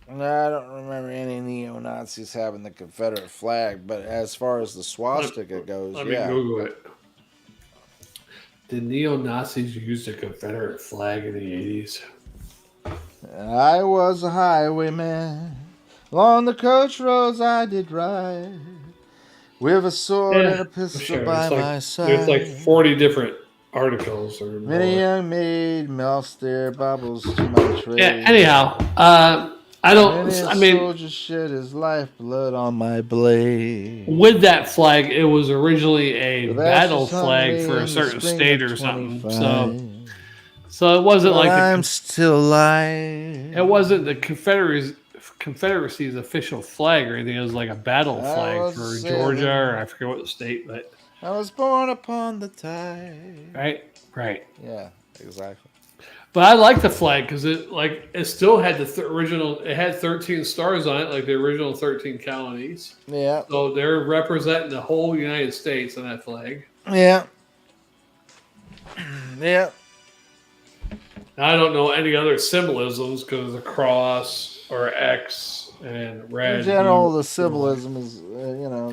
Speaker 2: No, I don't remember any neo-Nazis having the Confederate flag, but as far as the swastika goes,
Speaker 3: let me
Speaker 2: yeah.
Speaker 3: Google it. Did neo Nazis use the Confederate flag in the 80s?
Speaker 2: I was a highwayman. Along the coach roads I did ride. With a sword and a pistol by my side.
Speaker 3: There's like 40 different articles or more.
Speaker 2: Many young maid lost their baubles to my trade.
Speaker 3: Yeah, anyhow, I don't.
Speaker 2: Many
Speaker 3: I
Speaker 2: a
Speaker 3: mean,
Speaker 2: soldier shed his lifeblood on my blade.
Speaker 3: with that flag, it was originally a
Speaker 2: The
Speaker 3: battle
Speaker 2: bastards
Speaker 3: flag
Speaker 2: hung
Speaker 3: for
Speaker 2: me
Speaker 3: a
Speaker 2: in
Speaker 3: certain
Speaker 2: the spring
Speaker 3: state
Speaker 2: of
Speaker 3: or something.
Speaker 2: 25.
Speaker 3: So it wasn't
Speaker 2: But
Speaker 3: like
Speaker 2: I'm still alive.
Speaker 3: it wasn't the Confederacy's official flag or anything. It was like a battle
Speaker 2: I
Speaker 3: flag
Speaker 2: was
Speaker 3: for
Speaker 2: sailing.
Speaker 3: Georgia or I forget what the state, but
Speaker 2: I was born upon the tide.
Speaker 3: Right.
Speaker 2: Yeah, exactly.
Speaker 3: But I like the flag because it still had the original. It had 13 stars on it, like the original 13 colonies.
Speaker 2: Yeah.
Speaker 3: So they're representing the whole United States on that flag.
Speaker 2: Yeah. Yeah.
Speaker 3: I don't know any other symbolisms because the cross or X and red.
Speaker 2: In general, the symbolism is,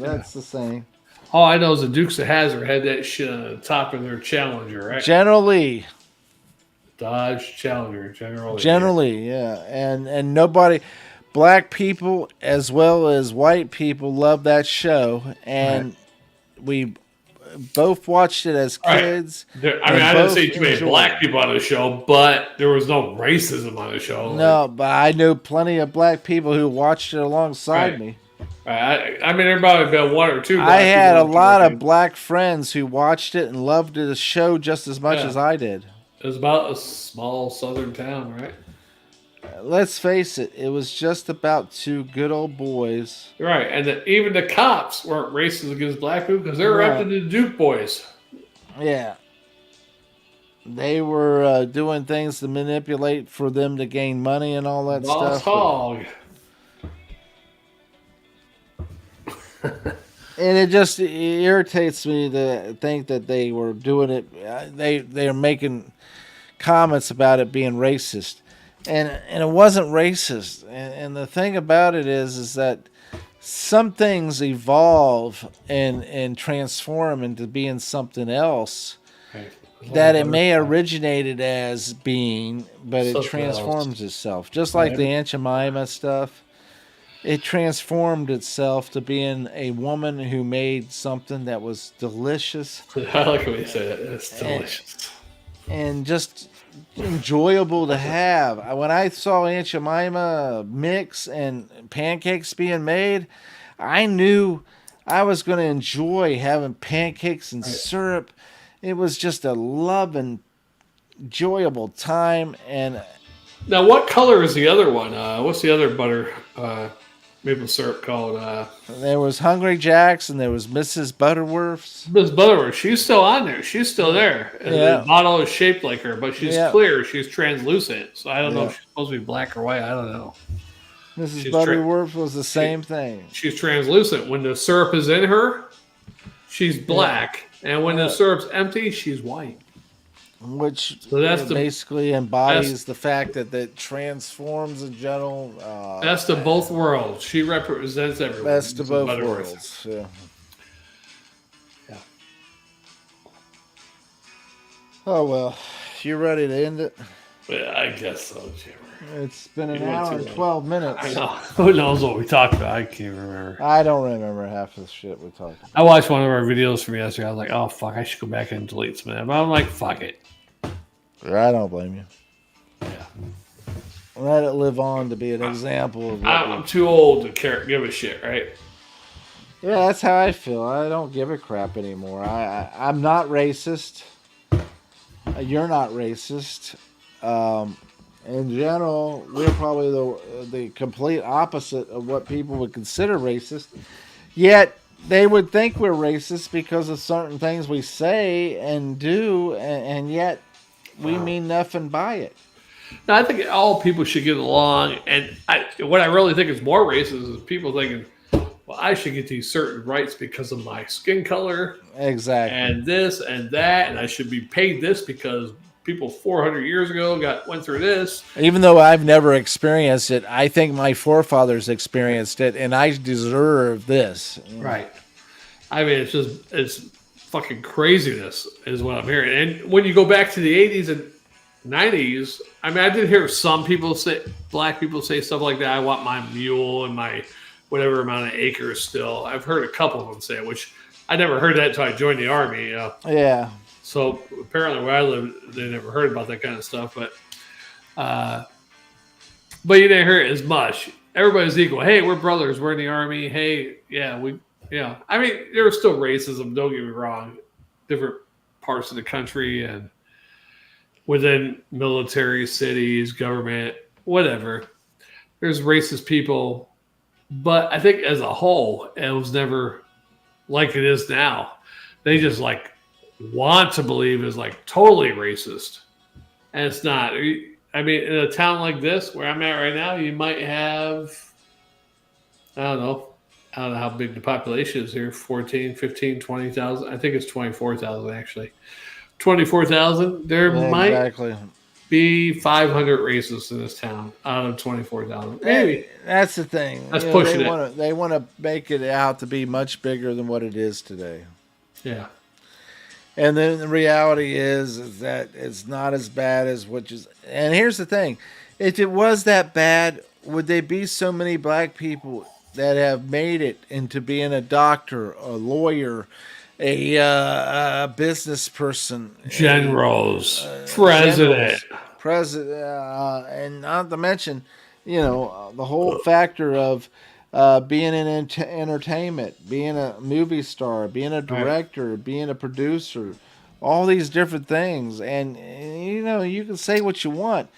Speaker 2: that's the same.
Speaker 3: All I know is the Dukes of Hazzard had that shit on the top of their Challenger, right?
Speaker 2: Generally,
Speaker 3: Dodge Challenger, generally.
Speaker 2: Generally, yeah. And nobody, black people as well as white people love that show. And we both watched it as kids.
Speaker 3: I didn't see too many black people on the show, but there was no racism on the show.
Speaker 2: No, but I know plenty of black people who watched it alongside me.
Speaker 3: I mean, there probably been one or two.
Speaker 2: I had a lot of black friends who watched it and loved the show just as much as I did.
Speaker 3: It was about a small southern town, right?
Speaker 2: Let's face it, it was just about two good old boys.
Speaker 3: Right, and even the cops weren't racist against black people because they were after the Duke boys.
Speaker 2: Yeah. They were doing things to manipulate for them to gain money and all that stuff.
Speaker 3: Hog.
Speaker 2: And it just irritates me to think that they were doing it. They are making comments about it being racist, and it wasn't racist. And the thing about it is that some things evolve and transform into being something else that it may originated as being, but it transforms itself. Just like the Aunt Jemima stuff. It transformed itself to being a woman who made something that was delicious.
Speaker 3: I like what you say that. It's delicious.
Speaker 2: And just enjoyable to have. When I saw Aunt Jemima mix and pancakes being made, I knew I was going to enjoy having pancakes and syrup. It was just a loving, enjoyable time. And
Speaker 3: now, what color is the other one? What's the other butter maple syrup called?
Speaker 2: There was Hungry Jack's and there was Mrs. Butterworth's.
Speaker 3: Miss Butterworth, she's still on there. She's still there. And the bottle is shaped like her, but she's clear. She's translucent. So I don't know if she's supposed to be black or white. I don't know.
Speaker 2: Mrs. Butterworth was the same thing.
Speaker 3: She's translucent. When the syrup is in her, she's black. And when the syrup's empty, she's white.
Speaker 2: Which basically embodies the fact that it transforms in general.
Speaker 3: Best of both worlds. She represents everyone.
Speaker 2: Best of both worlds. Yeah. Oh, well. You ready to end it?
Speaker 3: Yeah, I guess so, Jimmer.
Speaker 2: It's been an hour and 12 minutes.
Speaker 3: I know. Who knows what we talked about? I can't remember.
Speaker 2: I don't remember half the shit we talked about.
Speaker 3: I watched one of our videos from yesterday. I was like, oh, fuck, I should go back and delete some of that. But I'm like, fuck it.
Speaker 2: I don't blame you.
Speaker 3: Yeah.
Speaker 2: Let it live on to be an example of
Speaker 3: I'm too old to give a shit, right?
Speaker 2: Yeah, that's how I feel. I don't give a crap anymore. I'm not racist. You're not racist. In general, we're probably the complete opposite of what people would consider racist. Yet, they would think we're racist because of certain things we say and do, and yet we mean nothing by it.
Speaker 3: No, I think all people should get along. And what I really think is more racist is people thinking, well, I should get these certain rights because of my skin color.
Speaker 2: Exactly.
Speaker 3: And this and that. And I should be paid this because people 400 years ago went through this.
Speaker 2: Even though I've never experienced it, I think my forefathers experienced it, and I deserve this.
Speaker 3: Right. I mean, it's fucking craziness is what I'm hearing. And when you go back to the 80s and 90s, I mean, I did hear some people black people say stuff like that. I want my mule and my whatever amount of acres still. I've heard a couple of them say it, which I never heard that until I joined the Army.
Speaker 2: Yeah.
Speaker 3: So apparently where I live, they never heard about that kind of stuff. But you didn't hear it as much. Everybody's equal. Hey, we're brothers. We're in the Army. Hey, I mean, there was still racism. Don't get me wrong. Different parts of the country and within military, cities, government, whatever. There's racist people. But I think as a whole, it was never like it is now. they just like want to believe is like totally racist, and it's not. I mean, in a town like this where I'm at right now, you might have, I don't know how big the population is here, 14, 15, 20,000. I think it's 24,000 actually. 24,000. There might be 500 racists in this town out of 24,000. Maybe.
Speaker 2: That's the thing.
Speaker 3: That's pushing it.
Speaker 2: They want to make it out to be much bigger than what it is today.
Speaker 3: Yeah.
Speaker 2: And then the reality is that it's not as bad as what you... And here's the thing. If it was that bad, would there be so many black people that have made it into being a doctor, a lawyer, a business person,
Speaker 3: generals, president,
Speaker 2: and not to mention, the whole factor of being in entertainment, being a movie star, being a director, being a producer, all these different things. And, you can say what you want.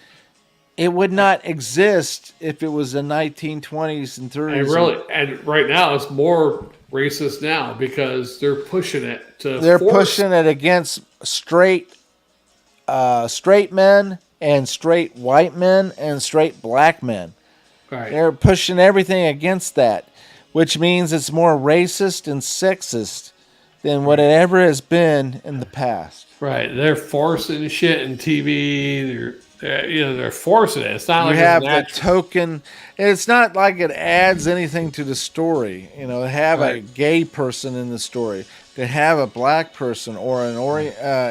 Speaker 2: It would not exist if it was the 1920s and 30s.
Speaker 3: And right now it's more racist now because they're pushing it to.
Speaker 2: They're pushing it against straight men and straight white men and straight black men.
Speaker 3: Right.
Speaker 2: They're pushing everything against that, which means it's more racist and sexist than what it ever has been in the past.
Speaker 3: Right. They're forcing shit in TV. They're forcing it. It's not like
Speaker 2: you have the token. It's not like it adds anything to the story. To have a gay person in the story, to have a black person or an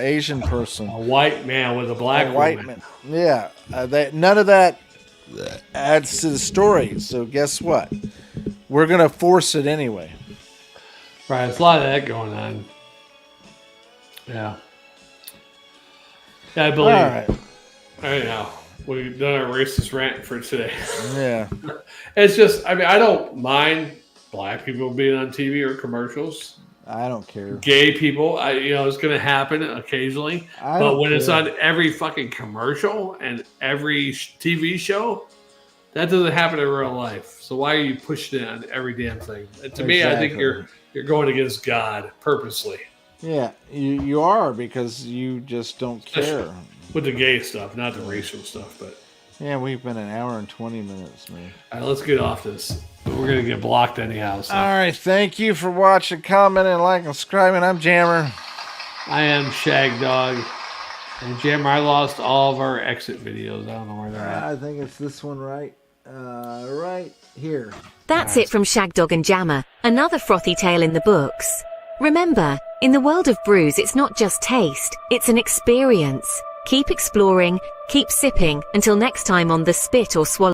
Speaker 2: Asian person,
Speaker 3: a white man with a black
Speaker 2: white man. Yeah, none of that adds to the story. So guess what? We're gonna force it anyway.
Speaker 3: Right. There's a lot of that going on. Yeah. I believe.
Speaker 2: All right.
Speaker 3: Anyhow, we've done our racist rant for today.
Speaker 2: Yeah.
Speaker 3: It's just, I don't mind black people being on TV or commercials.
Speaker 2: I don't care.
Speaker 3: Gay people, it's going to happen occasionally. But when it's on every fucking commercial and every TV show, that doesn't happen in real life. So why are you pushing it on every damn thing? And to me, I think you're going against God purposely.
Speaker 2: Yeah, you are, because you just don't care.
Speaker 3: With the gay stuff, not the racial stuff, but
Speaker 2: yeah, we've been an hour and 20 minutes, man.
Speaker 3: All right, let's get off this. We're gonna get blocked anyhow. So.
Speaker 2: All right, thank you for watching, commenting, liking, subscribing. I'm Jammer.
Speaker 3: I am Shagdog, and Jammer, I lost all of our exit videos. I don't know where they're at.
Speaker 2: I think it's this one right here.
Speaker 5: That's it from Shagdog and Jammer. Another frothy tale in the books. Remember, in the world of brews, it's not just taste; it's an experience. Keep exploring, keep sipping, until next time on The Spit or Swallow.